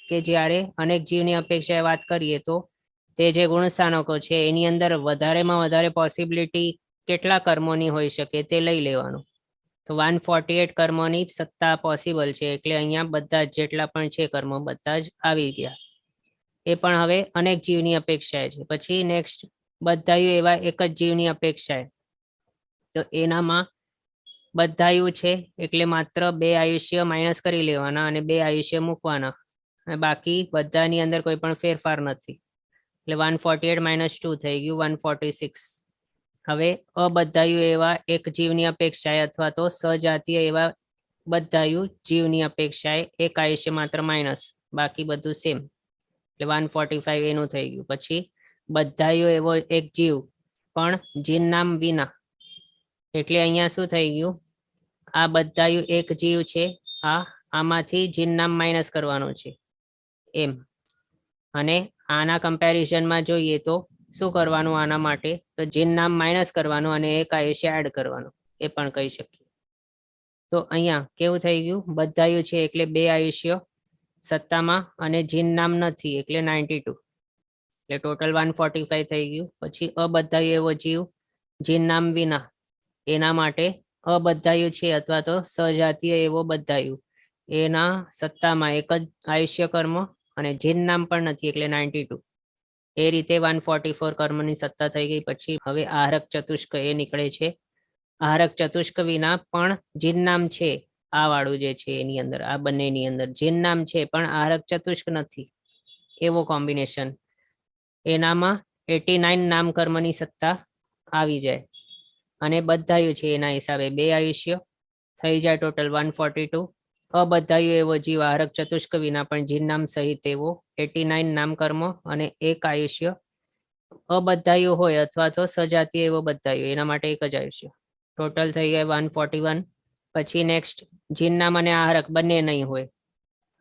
કે જ્યારે અનેક જીવની અપેક્ષાએ વાત કરીએ તો તે જે ગુણસ્થાનકો છે એની અંદર વધારેમાં વધારે પોસિબિલિટી કેટલા કર્મોની હોઈ શકે તે લઈ લેવાનું. તો તો 148 કર્મોની સત્તા પોસિબલ છે, એટલે અહીંયા બધા જ જેટલા પણ છે કર્મો બધા જ આવી ગયા. એ પણ હવે અનેક જીવની અપેક્ષાએ છે. પછી નેક્સ્ટ બધાયું એવા એક જ જીવની અપેક્ષાએ, તો એનામાં બધાયું છે એટલે માત્ર 2 આયુષ્ય માઇનસ કરી લેવાના અને 2 આયુષ્ય મૂકવાના, અને બાકી બધાની અંદર કોઈ પણ ફેરફાર નથી, એટલે 148 - 2 થઈ ગયું 146. હવે અબધાયું એવા એક જીવની અપેક્ષાએ અથવા તો સજાતીય એવા બધાયું જીવની અપેક્ષાએ એક આયુષ્ય માત્ર માઇનસ, બાકી બધું સેમ, એટલે 145 એનું થઈ ગયું. પછી બધાયું એવો એક જીવ પણ જીન નામ વિના, એટલે અહીંયા શું થઈ ગયું, આ બધાયું એક જીવ છે, આમાંથી જીન નામ માઇનસ કરવાનું છે એમ. અને આના કમ્પેરિઝનમાં જોઈએ તો શું કરવાનું આના માટે, તો જીન નામ માઇનસ કરવાનું અને એક આયુષ્ય એડ કરવાનું, એ પણ કહી શકીએ. તો અહીંયા કેવું થઈ ગયું, બધાયું છે એટલે 2 આયુષ્યો સત્તામાં અને જીન નામ નથી એટલે 92, એટલે ટોટલ 145 થઈ ગયું. પછી અબધાયું એવો જીવ જીન નામ વિના, એના માટે અબધાયું છે અથવા તો સજાતીય એવો બધાયું, એના સત્તામાં એક જ આયુષ્ય કર્મ અને જીન નામ પણ નથી એટલે 92. એ રીતે 144 કર્મની સત્તા થઈ ગઈ. પછી હવે આહારક ચતુષ્ક એ નીકળે છે. આહારક ચતુષ્ક વિના પણ જીન નામ છે, આ વાળું જે છે એની અંદર, આ બંનેની અંદર જીન નામ છે પણ આહારક ચતુષ્ક નથી, એવો કોમ્બિનેશન, એનામાં 89 નામ કર્મની સત્તા આવી જાય. અને બધાયું છે એના હિસાબે 2 આયુષ્ય થઈ જાય, ટોટલ 142. અબધાયું એવો જીવ આહારક ચતુષ્ક વિના પણ જીન નામ સહિત એવો 89 નામ કર્મ અને એક આયુષ્ય. અબધાયું હોય અથવા તો સજાતીય એવો બધાયું, એના માટે એક જ આયુષ્ય, ટોટલ થઈ ગયા 141. પછી નેક્સ્ટ જીન નામ અને આહારક બંને નહીં હોય,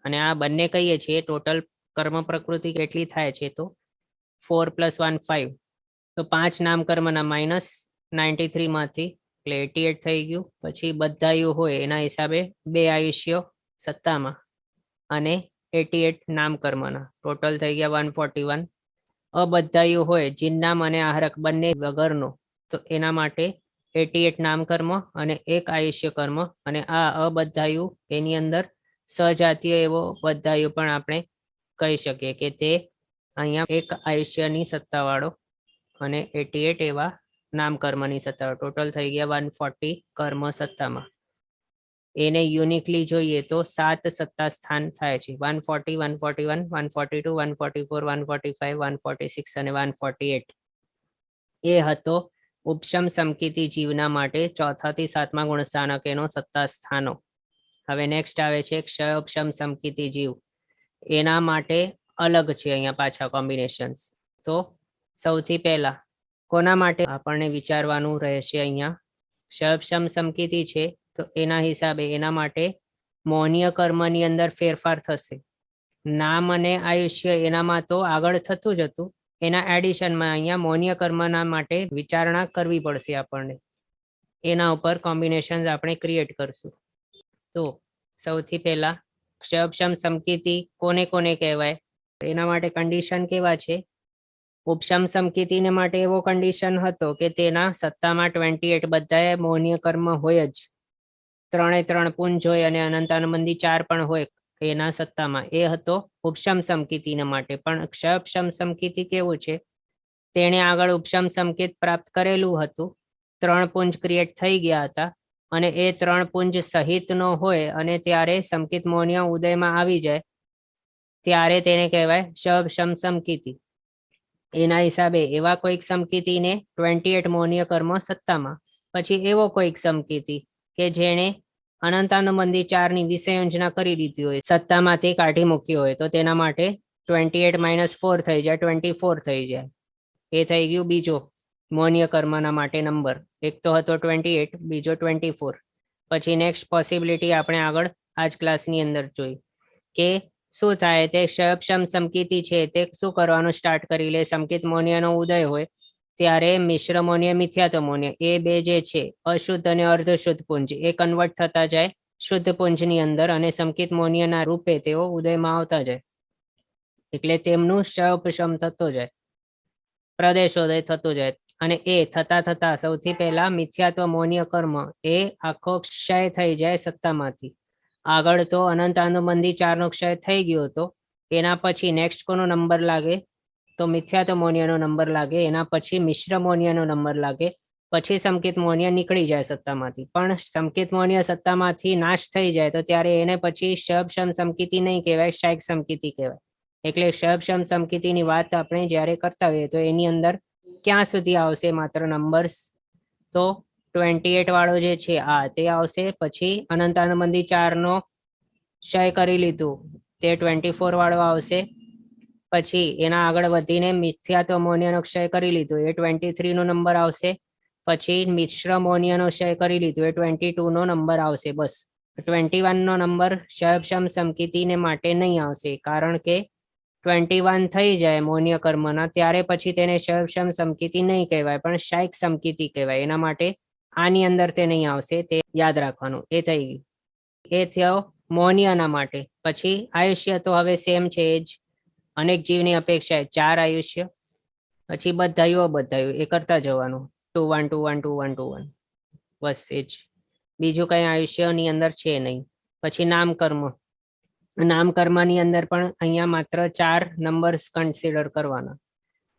અને આ બંને કહીએ છીએ ટોટલ કર્મ પ્રકૃતિ કેટલી થાય છે, તો 4 + 1 5, તો 5 નામ કર્મના માઇનસ 93 માંથી, એટલે 88 થઈ ગયું. પછી બધાયું હોય એના હિસાબે 2 આયુષ્યો સત્તામાં અને 88 નામ કર્મના, ટોટલ થઈ ગયા 141. અબધાયું હોય જીન નામ અને આહારક બંને વગરનો, તો એના માટે 88 નામ કર્મ અને એક આયુષ્ય કર્મ, અને આ અબધાયું એની અંદર સજાતીય એવો બધાયું પણ આપણે કહી શકીએ કે તે અહીંયા એક આયુષ્યની સત્તા વાળો અને 88 એવા નામ કર્મની સત્તા, ટોટલ થઈ ગયા 140 કર્મ સત્તામાં. એને યુનિકલી જોઈએ તો 7 સત્તા સ્થાન થાય છે, 140, 141, 142, 144, 145, 146 અને 148. એ હતો ઉપશમ સમકીતી જીવના માટે 4થા થી 7મા ગુણસ્થાનકેનો સત્તા સ્થાનો. હવે નેક્સ્ટ આવે છે ક્ષય ઉપશમ સમકીતી જીવ, એના માટે અલગ છે અહીંયા પાછા કોમ્બિનેશન્સ. તો સૌથી પહેલા કોના માટે આપણને વિચારવાનું રહેશે, અહીંયા ક્ષયક્ષમ સમકીતી છે તો એના હિસાબે એના માટે મોહનીય કર્મની અંદર ફેરફાર થશે. નામ અને આયુષ્ય એનામાં તો આગળ થતું જ હતું, એના એડિશનમાં અહીંયા મોહનીય કર્મના માટે વિચારણા કરવી પડશે આપણને, એના ઉપર કોમ્બિનેશન આપણે ક્રિએટ કરશું. તો સૌથી પહેલા ક્ષયક્ષમ સમકીતી કોને કોને કહેવાય, એના માટે કન્ડિશન કેવા છે, ઉપશમ સમકીતીને માટે એવો કન્ડિશન હતો કે તેના સત્તામાં 28 બધાએ મોહનીય કર્મ હોય જ, 3 પુંજ હોય અને અનંતાનુબંધી 4 પણ હોય એના સત્તામાં, એ હતો ઉપશમ સમકીતીને માટે. પણ ક્ષયક્ષમ સમકીતી કેવું છે, તેણે આગળ ઉપશમ સમકીત પ્રાપ્ત કરેલું હતું, 3 પુંજ ક્રિએટ થઈ ગયા હતા, અને એ 3 પુંજ સહિતનો હોય અને ત્યારે સમકીત મોહનીય ઉદયમાં આવી જાય ત્યારે તેને કહેવાય ક્ષયક્ષમ સમકીતી. એના હિસાબે એવા કોઈક સમકીતીને 28 મોહનીય કર્મ સત્તામાં. પછી એવો કોઈક સમકીતી કે જેણે અનંતાનુબંધી 4ની વિષયોજના કરી દીધી હોય, સત્તામાંથી કાઢી મૂકી હોય, તો તેના માટે 28 - 4 થઈ જાય, 24 થઈ જાય. એ થઈ ગયું બીજો મોહનીય કર્મના માટે નંબર. એક તો હતો 28, બીજો 24. પછી નેક્સ્ટ પોસિબિલિટી આપણે આગળ આ જ ક્લાસની અંદર જોઈ કે શું થાય, તે ક્ષયક્ષમ સમકીતી છે તે શું કરવાનું સ્ટાર્ટ કરી લે, સમકીત મોહનીયનો ઉદય હોય ત્યારે મિશ્ર મોહનીય મિથ્યાત્વ મોહનીય એ બે જે છે અશુદ્ધ અને અર્ધશુદ્ધ પુંજ એ કન્વર્ટ થતા જાય શુદ્ધ પુંજની અંદર, અને સમકીત મોહનીયના રૂપે તેઓ ઉદયમાં આવતા જાય, એટલે તેમનું ક્ષય ઉપશમ થતો જાય, પ્રદેશોદય થતો જાય. અને એ થતા થતા સૌથી પહેલા મિથ્યાત્વ મૌન્ય કર્મ એ આખો ક્ષય થઈ જાય સત્તામાંથી. આગળ તો અનંતાનુબંધી 4નો ક્ષય થઈ ગયો હતો. એના પછી નેક્સ્ટ કોનો નંબર લાગે? તો મિથ્યાત્વ મૌન્યનો નંબર લાગે. એના પછી મિશ્ર મૌન્યનો નંબર લાગે. પછી સંકેત મૌન્ય નીકળી જાય સત્તામાંથી. પણ સંકેત મૌન્ય સત્તામાંથી નાશ થઈ જાય તો ત્યારે એને પછી શબશમ સમકીતિ નહીં કહેવાય, શાયક સમકીતિ કહેવાય. એટલે શબશમ સમકીતિની વાત આપણે જ્યારે કરતા હોઈએ તો એની અંદર ક્યાં સુધી આવશે માત્ર નંબર્સ? તો 28 વાળો જે છે આ તે આવશે. પછી અનંતાનુબંધી 4નો ક્ષય કરી લીધું તે 24 વાળો આવશે. પછી એના આગળ વધીને મિથ્યાત્વ મૌન્યનો ક્ષય કરી લીધું એ 23 નો નંબર આવશે. પછી મિશ્ર મૌન્યનો ક્ષય કરી લીધું એ 22 નો નંબર આવશે. બસ 21 નો નંબર શબશમ સમકીતિને માટે નહીં આવશે, કારણ કે 21 થઈ જાય મૌન્ય કર્મના ત્યારે પછી તેને શબશમ સમકીતિ નહીં કહેવાય, પણ શાયક સમકીતિ કહેવાય. એના માટે આની અંદર તે નહીં આવશે, તે યાદ રાખવાનું. એ થઈ ગયું. એ થયો મૌન્યના માટે. પછી આયુષ્ય તો હવે સેમ છે જ, અનેક જીવની અપેક્ષાએ 4 આયુષ્ય. પછી બધાયું અબધાયું એ કરતા જવાનું, 2 1 2 1 2 1 2 1. બસ એ જ, બીજું કઈ આયુષ્યની અંદર છે નહીં. પછી નામકર્મ. નામકર્મની અંદર પણ અહીંયા માત્ર 4 નંબર્સ કન્સિડર કરવાના,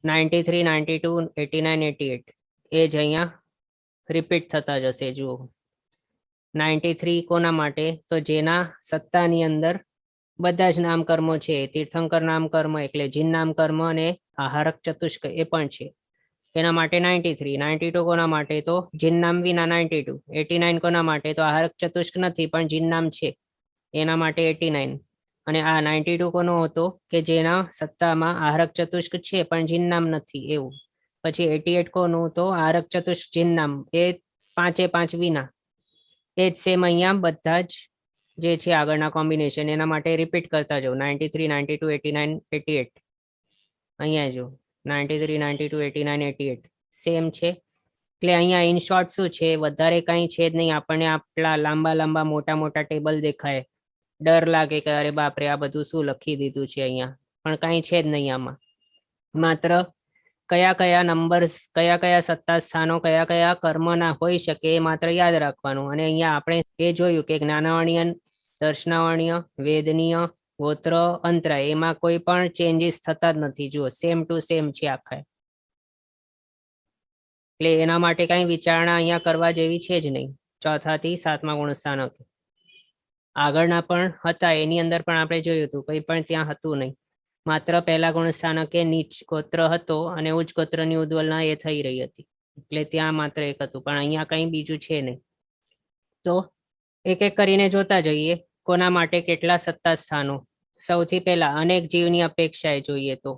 93 92 89 88. એ જ અહીંયા રિપીટ થતા જશે. જુઓ 93 કોના માટે? તો જેના સત્તાની અંદર બધા જ નામકર્મો છે. તીર્થંકર નામકર્મ એટલે જીન નામકર્મ અને આહારક ચતુષ્ક એ પણ છે. એના માટે 93. 92 કોના માટે? તો જીન નામ વિના 92. 89 કોના માટે? તો આહારક ચતુષ્ક નથી પણ જીન નામ છે, એના માટે 89. અને આ 92 કોનો હતો? કે જેના સત્તામાં આહારક ચતુષ્ક છે પણ જીન નામ નથી એવું. પછી 88 કોનું? તો આહારક ચતુષ્ક જીન નામ, એ 5 એ 5 વિના. એ જ સેમ અહીંયા બધા જ જે છે આગળના કોમ્બિનેશન એના માટે રિપીટ કરતા જાઓ. 93 92 89 88. અહીંયા જો 93 92 89 88 સેમ છે. એટલે અહીંયા ઇન શોર્ટ શું છે, વધારે કંઈ છે જ નહીં. આપણને આટલા લાંબા લાંબા મોટા મોટા ટેબલ દેખાય, ડર લાગે કે અરે બાપરે આ બધું શું લખી દીધું છે અહીંયા, પણ કંઈ છે જ નહીં આમાં. માત્ર કયા કયા નંબર્સ, કયા કયા સત્તા સ્થાનો કયા કયા કર્મના હોઈ શકે એ માત્ર યાદ રાખવાનું. અને અહીંયા આપણે એ જોયું કે જ્ઞાનાવર્ણ્ય, દર્શનાવર્ણ્ય, વેદનીય, ગોત્ર, અંતરાય એમાં કોઈ પણ ચેન્જીસ થતા જ નથી. જુઓ સેમ ટુ સેમ છે આખા. એટલે એના માટે કઈ વિચારણા અહીંયા કરવા જેવી છે જ નહીં. 4થા થી 7મા ગુણસ્થાનક આગળના પણ હતા, એની અંદર પણ આપણે જોયું હતું, કંઈ પણ ત્યાં હતું નહીં. માત્ર પહેલા ગુણસ્થાનકે નીચ ગોત્ર હતો અને ઉચ્ચ ગોત્રની ઉદ્વલના એ થઈ રહી હતી, એટલે ત્યાં માત્ર એક હતું. પણ અહીંયા કંઈ બીજું છે નહીં. તો એક એક કરીને જોતા જઈએ કોના માટે કેટલા સત્તા સ્થાનો. સૌથી પહેલા અનેક જીવની અપેક્ષાએ જોઈએ તો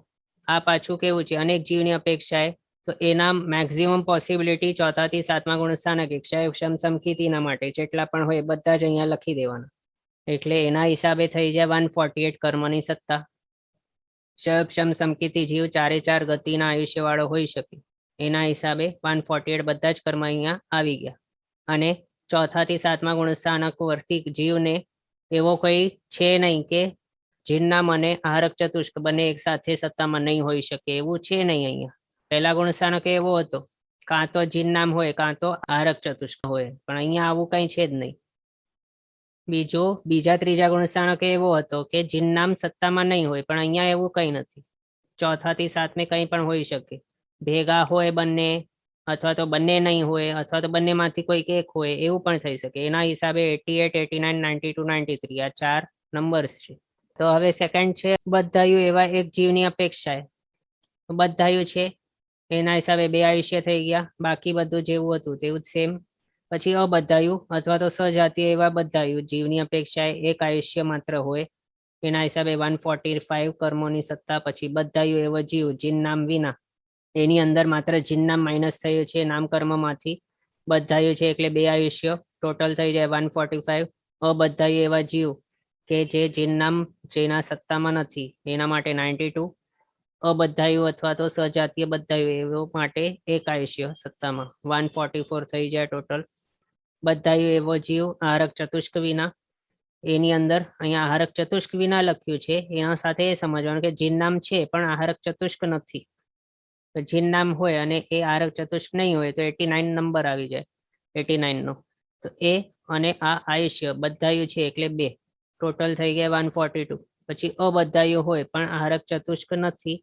આ પાછું કેવું છે, અનેક જીવની અપેક્ષાએ. તો એના મેક્સિમમ પોસિબિલિટી 4થા થી 7મા ગુણસ્થાનક ક્ષમ સમકીતિના માટે જેટલા પણ હોય બધા જ અહીંયા લખી દેવાના. એટલે એના હિસાબે થઈ જાય 148 કર્મની સત્તા. ક્ષમ સમકીતિ જીવ 4 4 ગતિના આયુષ્ય વાળો હોઈ શકે, એના હિસાબે 148 બધા જ કર્મ અહીંયા આવી ગયા. અને 4થા થી 7મા ગુણસ્થાનક વર્તી જીવને એવો કોઈ છે નહીં કે જીનનામ અને આહારક ચતુષ્ક બંને એક સાથે સત્તામાં નહીં હોઈ શકે, એવું છે નહીં અહીંયા. પહેલા ગુણસ્થાનક એવો હતો, કાં તો જીનનામ હોય કાં તો આહારક ચતુષ્ક હોય, પણ અહીંયા આવું કંઈ છે જ નહીં. બીજો બીજા ત્રીજા ગુણસ્થાનક એવો હતો કે જીનનામ સત્તામાં નહીં હોય, પણ અહીંયા એવું કંઈ નથી. 4થા થી 7મે કંઈ પણ હોઈ શકે, ભેગા હોય બંને, અથવા તો બંને નહીં હોય, અથવા તો બંનેમાંથી કોઈક એક હોય, એવું પણ થઈ શકે. એના હિસાબે 88 89 92 93 આ 4 નંબર્સ છે. તો હવે સેકન્ડ છે બધાયું એવા એક જીવની અપેક્ષાએ. બધાયું છે એના હિસાબે 2 આયુષ્ય થઈ ગયા, બાકી બધું જેવું હતું તેવું જ સેમ. પછી અબધાયું અથવા તો સજાતીય એવા બધાયું જીવની અપેક્ષાએ એક આયુષ્ય માત્ર હોય, એના હિસાબે 145 કર્મોની સત્તા. પછી બધાયું એવો જીવ જીન નામ વિના, એની અંદર માત્ર જીન નામ માઇનસ થયું છે નામકર્મમાંથી. બધાયું છે એટલે 2 આયુષ્ય ટોટલ થઈ જાય 145. અબધાયું એવા જીવ કે જે જીન નામ જેના સત્તામાં નથી એના માટે 92. અબધાયું અથવા તો સજાતીય બધાયું એવો માટે એક આયુષ્ય સત્તામાં 144 થઈ જાય ટોટલ. બધાયું એવો જીવ આહારક ચતુષ્ક વિના, એની અંદર અહીંયા આહારક ચતુષ્ક વિના લખ્યું છે, એના સાથે એ સમજવાનું કે જીન નામ છે પણ આહારક ચતુષ્ક નથી. તો જીન નામ હોય અને એ આરક ચતુષ્ક નહીં હોય તો 89 નંબર આવી જાય, 89 નો. તો એ અને આ આયુષ્ય બધાયું છે એટલે 2, ટોટલ થઈ ગયા 142. પછી અબધાયું હોય પણ આરક ચતુષ્ક નથી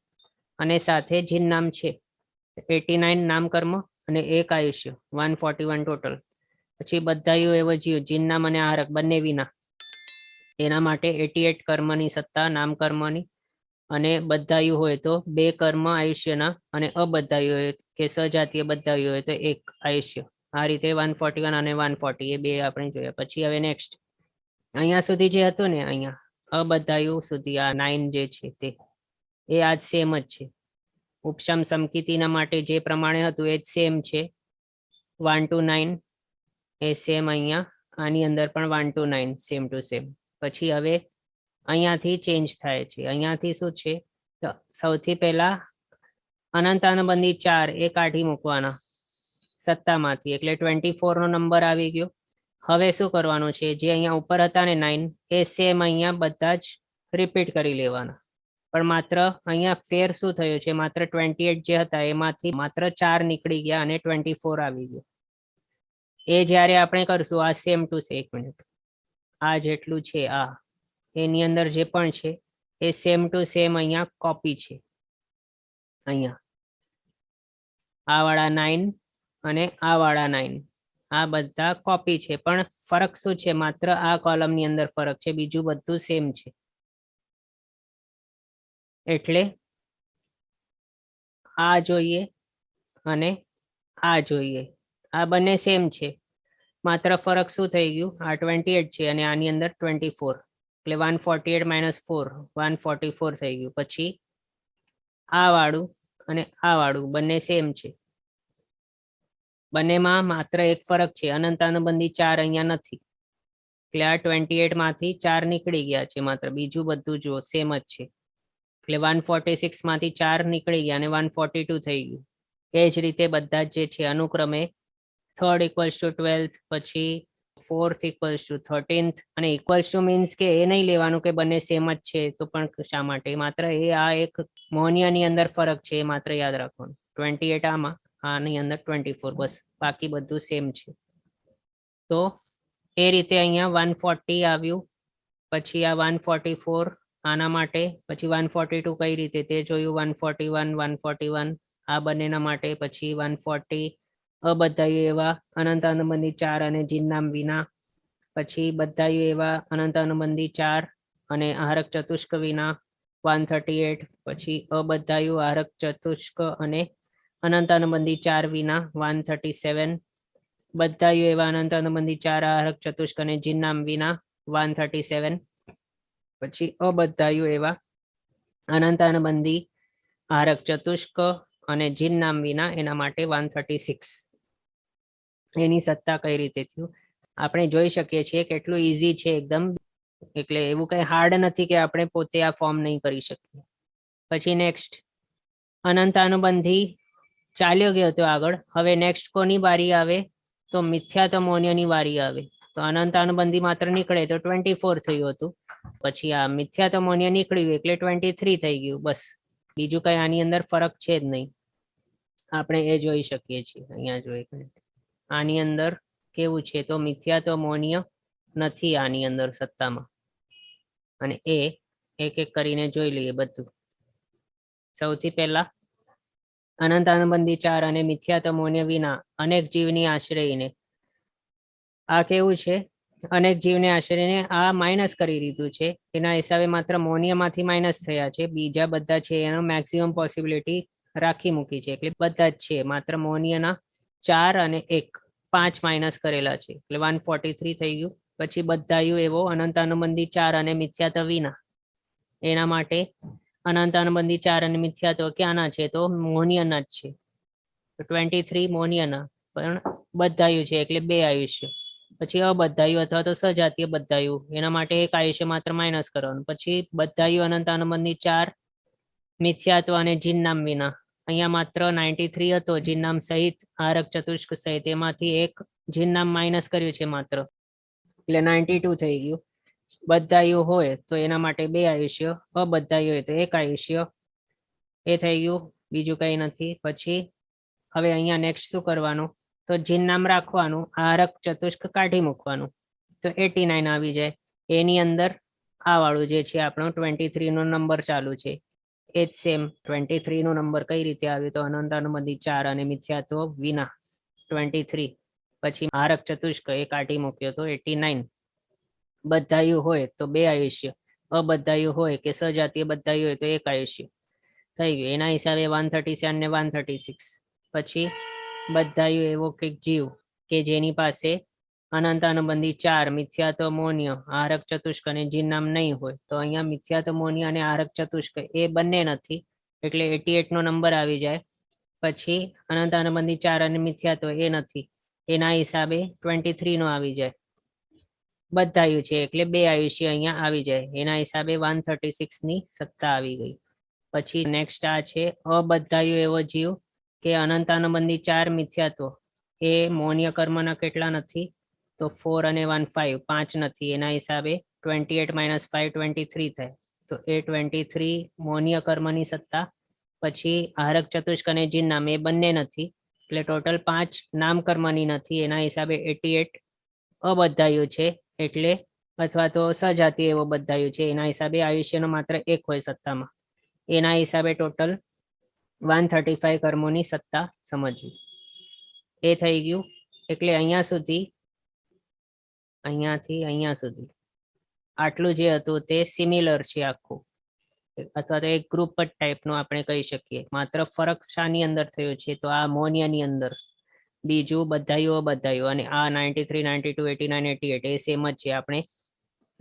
અને સાથે જીન નામ છે, 89 નામકર્મ અને 1 આયુષ્ય, 141 ટોટલ. પછી બધાયું એવો જીવ જીન નામ અને આરક બંને વિના, એના માટે 88 કર્મની સત્તા નામકર્મની. અને બધાયું હોય તો 2 કર્મ આયુષ્યના અને અબધાયું હોય કે સજાતીય બધાયું હોય તો 1 આયુષ્ય. આ રીતે 141 અને 140 એ બે આપણે જોયા. પછી હવે નેક્સ્ટ અહીંયા સુધી જે હતું ને, અહીંયા અબધાયું સુધી આ 9 જે છે તે એ આજ સેમ જ છે. ઉપશમ સમકીતિના માટે જે પ્રમાણે હતું એ જ સેમ છે, 1 to 9 એ સેમ અહીંયા આની અંદર પણ 1 to 9 સેમ ટુ સેમ. પછી હવે અહીંયાથી ચેન્જ થાય છે. અહીંયાથી શું છે, સૌથી પહેલા અનંતાનુબંધી 4 એ કાઢી મૂકવાના સત્તામાંથી, એટલે 24 નો નંબર આવી ગયો. હવે શું કરવાનું છે, જે અહીંયા ઉપર હતા ને 9 એ સેમ અહીંયા બધા જ રિપીટ કરી લેવાના. પણ માત્ર અહીંયા ફેર શું થયો છે, માત્ર 28 જે હતા એમાંથી માત્ર 4 નીકળી ગયા અને 24 આવી ગયો. એ જ્યારે આપણે કરશું આ સેમ ટુ સેમ, 1 મિનિટ, આ જેટલું છે આ એની અંદર જે પણ છે એ સેમ ટુ સેમ અહીંયા કોપી છે. અહીંયા આ વાળા 9 અને આ વાળા 9 આ બધા કોપી છે, પણ ફરક શું છે, માત્ર આ કોલમની અંદર ફરક છે, બીજું બધું સેમ છે. એટલે આ જોઈએ અને આ જોઈએ, આ બંને સેમ છે, માત્ર ફરક શું થઈ ગયું, આ 28 છે અને આની અંદર 24, એટલે 148 - 4 144 થઈ ગયું. પછી આ વાળું અને આ વાળું બંને સેમ છે, બંનેમાં માત્ર એક ફરક છે, અનંતાનુબંધી 4 અહીંયા નથી, એટલે આ 28 માંથી 4 નીકળી ગયા છે માત્ર, બીજું બધું જો સેમ જ છે. એટલે 146 માંથી 4 નીકળી ગયા અને 142 થઈ ગયું. એ જ રીતે બધા જે છે અનુક્રમે 3rd = 12th, પછી 4th = 13th, અને ઇક્વલ્સ ટુ મીન્સ કે એ નહીં લેવાનું કે બંને સેમ જ છે, તો પણ શા માટે, માત્ર એ આ એક મોનિયાની અંદર ફરક છે એ માત્ર યાદ રાખવાનું. 28 આમાં, આની અંદર 24, બસ, બાકી બધું સેમ છે. તો એ રીતે અહીંયા 140 આવ્યું. પછી આ 144 આના માટે, પછી 142 કઈ રીતે તે જોયું, 141 141 આ બંનેના માટે. પછી 140 અબધાયું એવા અનંતાનુબંધી 4 અને જીન-નામ વિના. પછી બધાયું એવા અનંતાનુબંધી 4 અને આહારક ચતુષ્ક વિના 138. પછી અબધાયું આહારક ચતુષ્ક અને અનંતાનુબંધી 4 વિના 137. બધાયું એવા અનંતાનુબંધી 4 આહારક ચતુષ્ક અને જીન-નામ વિના 137. પછી અબધાયું એવા અનંતાનુબંધી આહારક ચતુષ્ક અને જીન-નામ વિના, એના માટે 136. એની સત્તા કઈ રીતે થયું આપણે જોઈ શકીએ છીએ, કેટલું ઈઝી છે એકદમ, એટલે એવું કઈ હાર્ડ નથી કે આપણે પોતે આ ફોર્મ નહીં કરી શકીએ. પછી નેક્સ્ટ અનંતાનુબંધી ચાલ્યો ગયો હતો આગળ. હવે નેક્સ્ટ કોની બારી આવે, તો મિથ્યાતમોન્યની વારી આવે. તો અનંતાનુબંધી માત્ર નીકળે તો 24 થયું હતું, પછી આ મિથ્યાતમોન્ય નીકળ્યું એટલે 23 થઈ ગયું, બસ, બીજું કઈ આની અંદર ફરક છે જ નહીં. આપણે એ જોઈ શકીએ છીએ. અહીંયા જોઈએ આની અંદર કેવું છે, તો મિથ્યાતમોન્ય નથી આની અંદર સત્તામાં, અને એ એક એક કરીને જોઈ લઈએ બધું. સૌથી પહેલા અનંતાનુબંધી 4 અને મિથ્યાતમોન્ય વિના અનેક જીવની આશ્રયને, આ કેવું છે, અનેક જીવને આશ્રયને આ માઇનસ કરી દીધું છે, એના હિસાબે માત્ર મોનિયામાંથી માઇનસ થયા છે, બીજા બધા છે એનો મેક્સિમમ પોસિબિલિટી રાખી મૂકી છે, એટલે બધા જ છે, માત્ર મોનિયાના 4 અને 1 5 માઇનસ કરેલા છે, એટલે 143 થઈ ગયું. પછી બધાયું એવો અનંતાનુબંધી 4 અને મિથ્યાત્વ વિના, એના માટે અનંતાનુબંધી 4 અને મિથ્યાત્વ ક્યાંના છે, તો મોનિયાના જ છે, તો 23 મોનિયાના, પણ બધાયું છે એટલે 2 આયુષ્ય. પછી અબધાયું અથવા તો સજાતીય બધાયું, એના માટે 1 આયુષ્ય માત્ર માઇનસ કરવાનું. પછી બધાયું અનંતાનુબંધી 4 મિથ્યાત્વ અને જીન-નામ વિના, અહીંયા માત્ર 93 હતો જીન-નામ સહિત, આહારક ચતુષ્ક સહિત, એમાંથી 1 જીન-નામ માઇનસ કર્યું છે માત્ર, એટલે 92 થઈ ગયું. બધાયું હોય તો એના માટે 2 આયુષ્ય, અબધાયું હોય તો 1 આયુષ્ય, એ થઈ ગયું બીજું કંઈ નથી. પછી હવે અહીંયા નેક્સ્ટ શું કરવાનું, તો જીન નામ રાખવાનું, આરક ચતુષ્ક કાઢી મૂકવાનું, તો 89 આવી જાય. એની અંદર આ વાળું જે છે આપણો 23 નો નંબર ચાલુ છે એ જ સેમ 23 નો નંબર કઈ રીતે આવ્યો, તો અનંત અનુબંધી 4 અને મિથ્યાત્વ વિના 23. પછી આરક ચતુષ્ક એ કાઢી મૂક્યો તો 89. બધાયું હોય તો 2 આયુષ્ય, અબધાયું હોય કે સજાતીય બધાયું હોય તો 1 આયુષ્ય થઈ ગયું. એના હિસાબે 137 ને 136. પછી બધાયું એવો કંઈક જીવ કે જેની પાસે અનંત અનુબંધી 4 મિથ્યાત્વ મોન્ય આરક ચતુષ્ક અને જીન નામ નહીં હોય, તો અહીંયા મિથ્યાત્વ મોન્ય અને આરક ચતુષ્ક એ બંને નથી, એટલે 88 નો નંબર આવી જાય. પછી અનંત અનુબંધી 4 અને મિથ્યાત્વ એ નથી, એના હિસાબે 23 નો આવી જાય. બધાયું છે એટલે 2 આયુષ્ય અહીંયા આવી જાય, એના હિસાબે 136 ની સત્તા આવી ગઈ. પછી નેક્સ્ટ આ છે અબધાયું એવો જીવ કે અનંત અનુબંધી 4 મિથ્યાત્વ એ મૌન્ય કર્મના કેટલા નથી, તો 4 અને 1 5, 5 નથી, એના હિસાબે 28 - 5 23 થાય, તો એ 23 મૌન્ય કર્મની સત્તા. પછી આરક ચતુષ્ક અને જીન નામ એ બંને નથી, એટલે ટોટલ 5 નામ કર્મની નથી, એના હિસાબે 88 અબધાયું છે, એટલે અથવા તો સજાતીય એવો બધાયું છે, એના હિસાબે આયુષ્યનો માત્ર 1 હોય સત્તામાં, એના હિસાબે ટોટલ 135 કર્મોની સત્તા સમજવી. એ થઈ ગયું. એટલે અહીંયા સુધી, અહીંયાથી અહીંયા સુધી આટલું જે હતું તે સિમિલર છે આખું, અથવા તો એક ગ્રુપ જ ટાઈપનું આપણે કહી શકીએ. માત્ર ફરક શાની અંદર થયો છે, તો આ મૌન્યની અંદર. બીજું બધાયું અબધાયું, અને આ 93 92 89 88 એ સેમ જ છે. આપણે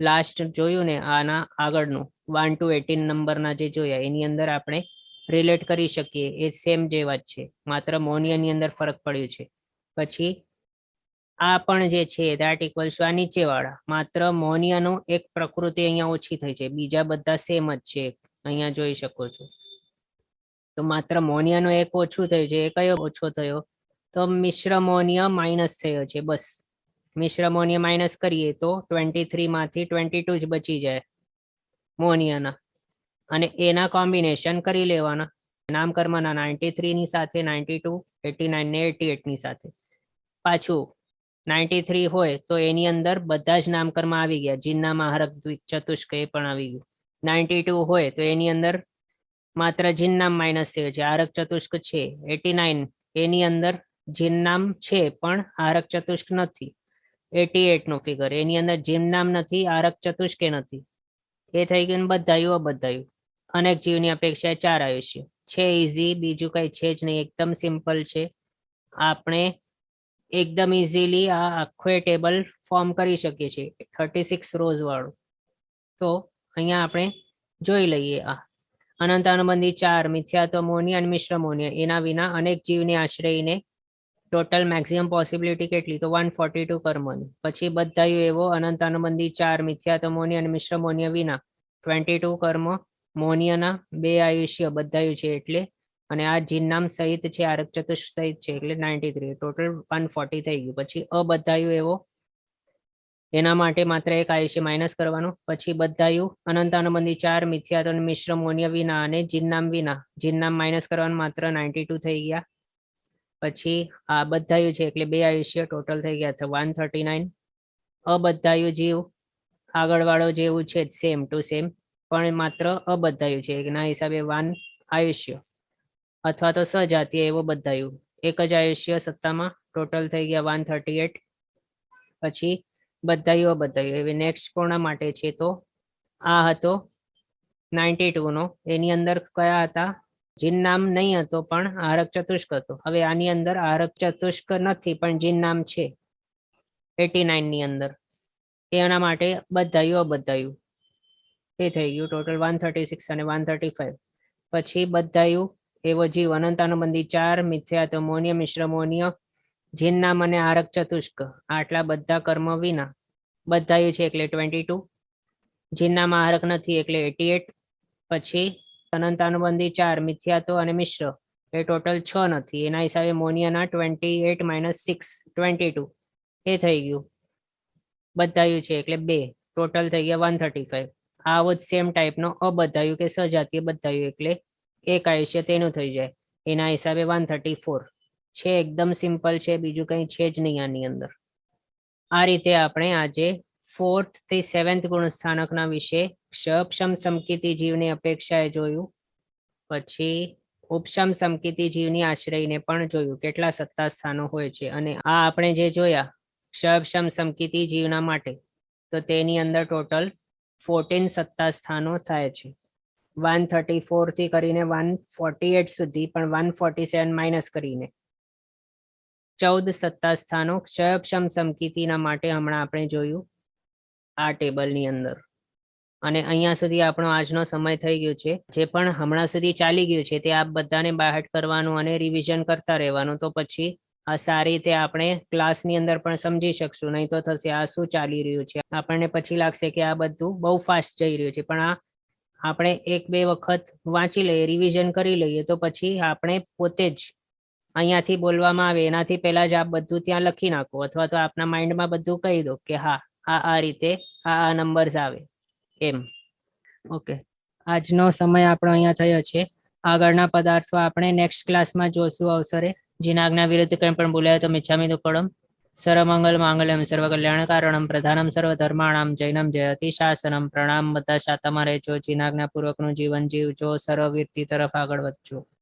લાસ્ટ જોયું ને આના આગળનું 1 to 18 નંબરના જે જોયા એની અંદર આપણે રિલેટ કરી શકીએ, એ સેમ જેવા જ છે, માત્ર મૌન્યની અંદર ફરક પડ્યું છે. પછી આ પણ જે છે ધેટ ઇક્વલ્સ ટુ આ નીચેવાળા, માત્ર મૌન્યનો એક પ્રકૃતિ અહીંયા ઓછી થઈ છે, બીજા બધા સેમ જ છે, અહીંયા જોઈ શકો છો. તો માત્ર મૌન્યનો એક ઓછું થયું છે, એ કયો ઓછો થયો, તો મિશ્ર મૌન્ય માઇનસ થયો છે. બસ મિશ્ર મૌન્ય માઇનસ કરીએ તો 23 માંથી 22 જ બચી જાય મૌન્યના, અને એના કોમ્બિનેશન કરી લેવાના નામકર્મના 93 ની સાથે 92 89 ને 88 ની સાથે. પાછું 93 હોય તો એની અંદર બધા જ નામકર્મ આવી ગયા, જીનનામ આહારક ચતુષ્ક એ પણ આવી ગયું. 92 હોય તો એની અંદર માત્ર જીનનામ માઇનસ થયો છે, આહારક ચતુષ્ક છે. 89 એની અંદર જીનનામ છે પણ આહારક ચતુષ્ક નથી. 88 નું ફિગર, એની અંદર જીનનામ નથી, આહારક ચતુષ્કે નથી. એ થઈ ગયું બધાયું અબધાયું. અનેક જીવની અપેક્ષા 4 આયુષ્ય છે. ઈઝી, બીજું કઈ છે જ નહીં, એકદમ સિમ્પલ છે. આપણે એકદમ ઇઝીલી આ આખો ટેબલ ફોર્મ કરી શકીએ છીએ 36 રોઝ વાળું. તો અહીંયા આપણે જોઈ લઈએ. આ અનંત અનુબંધી 4 મિથ્યાત્વ મૌન્ય અને મિશ્ર મૌન્ય, એના વિના અનેક જીવને આશ્રયને ટોટલ મેક્સિમમ પોસિબિલિટી કેટલી, તો 142 કર્મોની. પછી બધાયું એવો અનંત અનુબંધી 4 મિથ્યાત્વ મૌન્ય અને મિશ્ર મૌન્ય વિના 22 કર્મ, મૌન્યના 2 આયુષ્ય બધાયું છે એટલે, અને આ જીનનામ સહિત છે, આરક ચતુષ્ક સહિત છે, એટલે 93, ટોટલ 140 થઈ ગયું. પછી અબધાયું એવો, એના માટે માત્ર 1 આયુષ્ય માઇનસ કરવાનું. પછી બધાયું અનંત અનુબંધી 4 મિથ્યાત્વ અને મિશ્ર મૌન્ય વિના અને જીનનામ વિના, જીનનામ માઇનસ કરવાનું, માત્ર 92 થઈ ગયા. પછી આ બધાયું છે એટલે 2 આયુષ્ય ટોટલ થઈ ગયા 139. અબધાયું જીવ આગળ વાળો જેવું છે સેમ ટુ સેમ, પણ માત્ર અબધાયું છે, એના હિસાબે 1 આયુષ્ય, અથવા તો સજાતીય એવો બધાયું 1 જ આયુષ્ય સત્તામાં, ટોટલ થઈ ગયા 138. પછી બધાયું અબધાયું. હવે નેક્સ્ટ કોના માટે છે, તો આ હતો 92 નો, એની અંદર કયા હતા, જીનનામ નહીં હતો પણ આહારક ચતુષ્ક હતો. હવે આની અંદર આહારક ચતુષ્ક નથી પણ જીનનામ છે 89 ની અંદર, એના માટે બધાયું અબધાયું એ થઈ ગયું ટોટલ 136 અને 135. પછી બધાયું એવો જીવ અનંત અનુબંધી 4 મિથ્યાત્વ મૌન્ય મિશ્ર મૌન્ય જીનનામ અને આહારક ચતુષ્ક, આટલા બધા કર્મ વિના બધાયું છે એટલે 22, જીનનામ આહારક નથી એટલે 88. પછી અનંત અનુબંધી 4 મિથ્યાત્વ અને મિશ્ર એ ટોટલ 6 નથી, એના હિસાબે મૌન્યના 28 - 6 22 એ થઈ ગયું બધાયું છે એટલે 2, ટોટલ થઈ ગયા 135. આવો જ સેમ ટાઈપનો અબધાયું કે સજાતીય બધાયું એટલે 1 આયુષ્ય તેનું થઈ જાય. એના હિસાબે 134 છે. એકદમ સિમ્પલ છે, બીજું કંઈ છે જ નહીં આની અંદર. આ રીતે આપણે આજે 4th થી 7th ગુણસ્થાનકના વિશે ક્ષપક્ષમ સમકીતી જીવની અપેક્ષાએ જોયું. પછી ઉપશમ સમકીતી જીવની આશ્રયને પણ જોયું, કેટલા સત્તા સ્થાનો હોય છે. અને આ આપણે જે જોયા ક્ષપક્ષમ સમકીતી જીવના માટે, તો તેની અંદર ટોટલ 14 સત્તા સ્થાનો થાય છે. 134 થી કરીને 148 સુધી, પણ 147 માઇનસ કરીને 14 સત્તા સ્થાનો ક્ષયક્ષમ સમકીતીના માટે હમણાં આપણે જોયું આ ટેબલની અંદર. અને અહીંયા સુધી આપણો આજનો સમય થઈ ગયો છે. જે પણ હમણાં સુધી ચાલી ગયું છે તે આપ બધાને બાહેટ કરવાનું અને રિવિઝન કરતા રહેવાનું. તો પછી આ સારી રીતે આપણે ક્લાસની અંદર પણ સમજી શકશું. નહીં તો થશે આ શું ચાલી રહ્યું છે, આપણને પછી લાગશે કે આ બધું બહુ ફાસ્ટ જઈ રહ્યું છે. પણ આ આપણે 1-2 વખત વાંચી લઈએ, રિવિઝન કરી લઈએ, તો પછી આપણે પોતે જ અહીંયાથી બોલવામાં આવે એનાથી પહેલા જ આપ બધું ત્યાં લખી નાખો, અથવા તો આપના માઇન્ડમાં બધું કહી દો કે હા આ રીતે આ નંબર્સ આવે એમ. ઓકે, આજનો સમય આપણો અહીંયા થયો છે. આગળના પદાર્થો આપણે નેક્સ્ટ ક્લાસમાં જોશું અવસરે. જેના આજ્ઞા વિરુદ્ધ કંઈ પણ બોલાય તો મિચ્છામિ દુક્કડમ. સર્વમંગલ માંગલ્યમ સર્વકલ્યાણ કારણમ પ્રધાનમ સર્વધર્માણામ જૈનમ જયતિ શાસનમ. પ્રણામ. બધા શાતામાં રહેજો, જીનાજ્ઞા પૂર્વકનું જીવન જીવજો, સર્વવીરતી તરફ આગળ વધજો.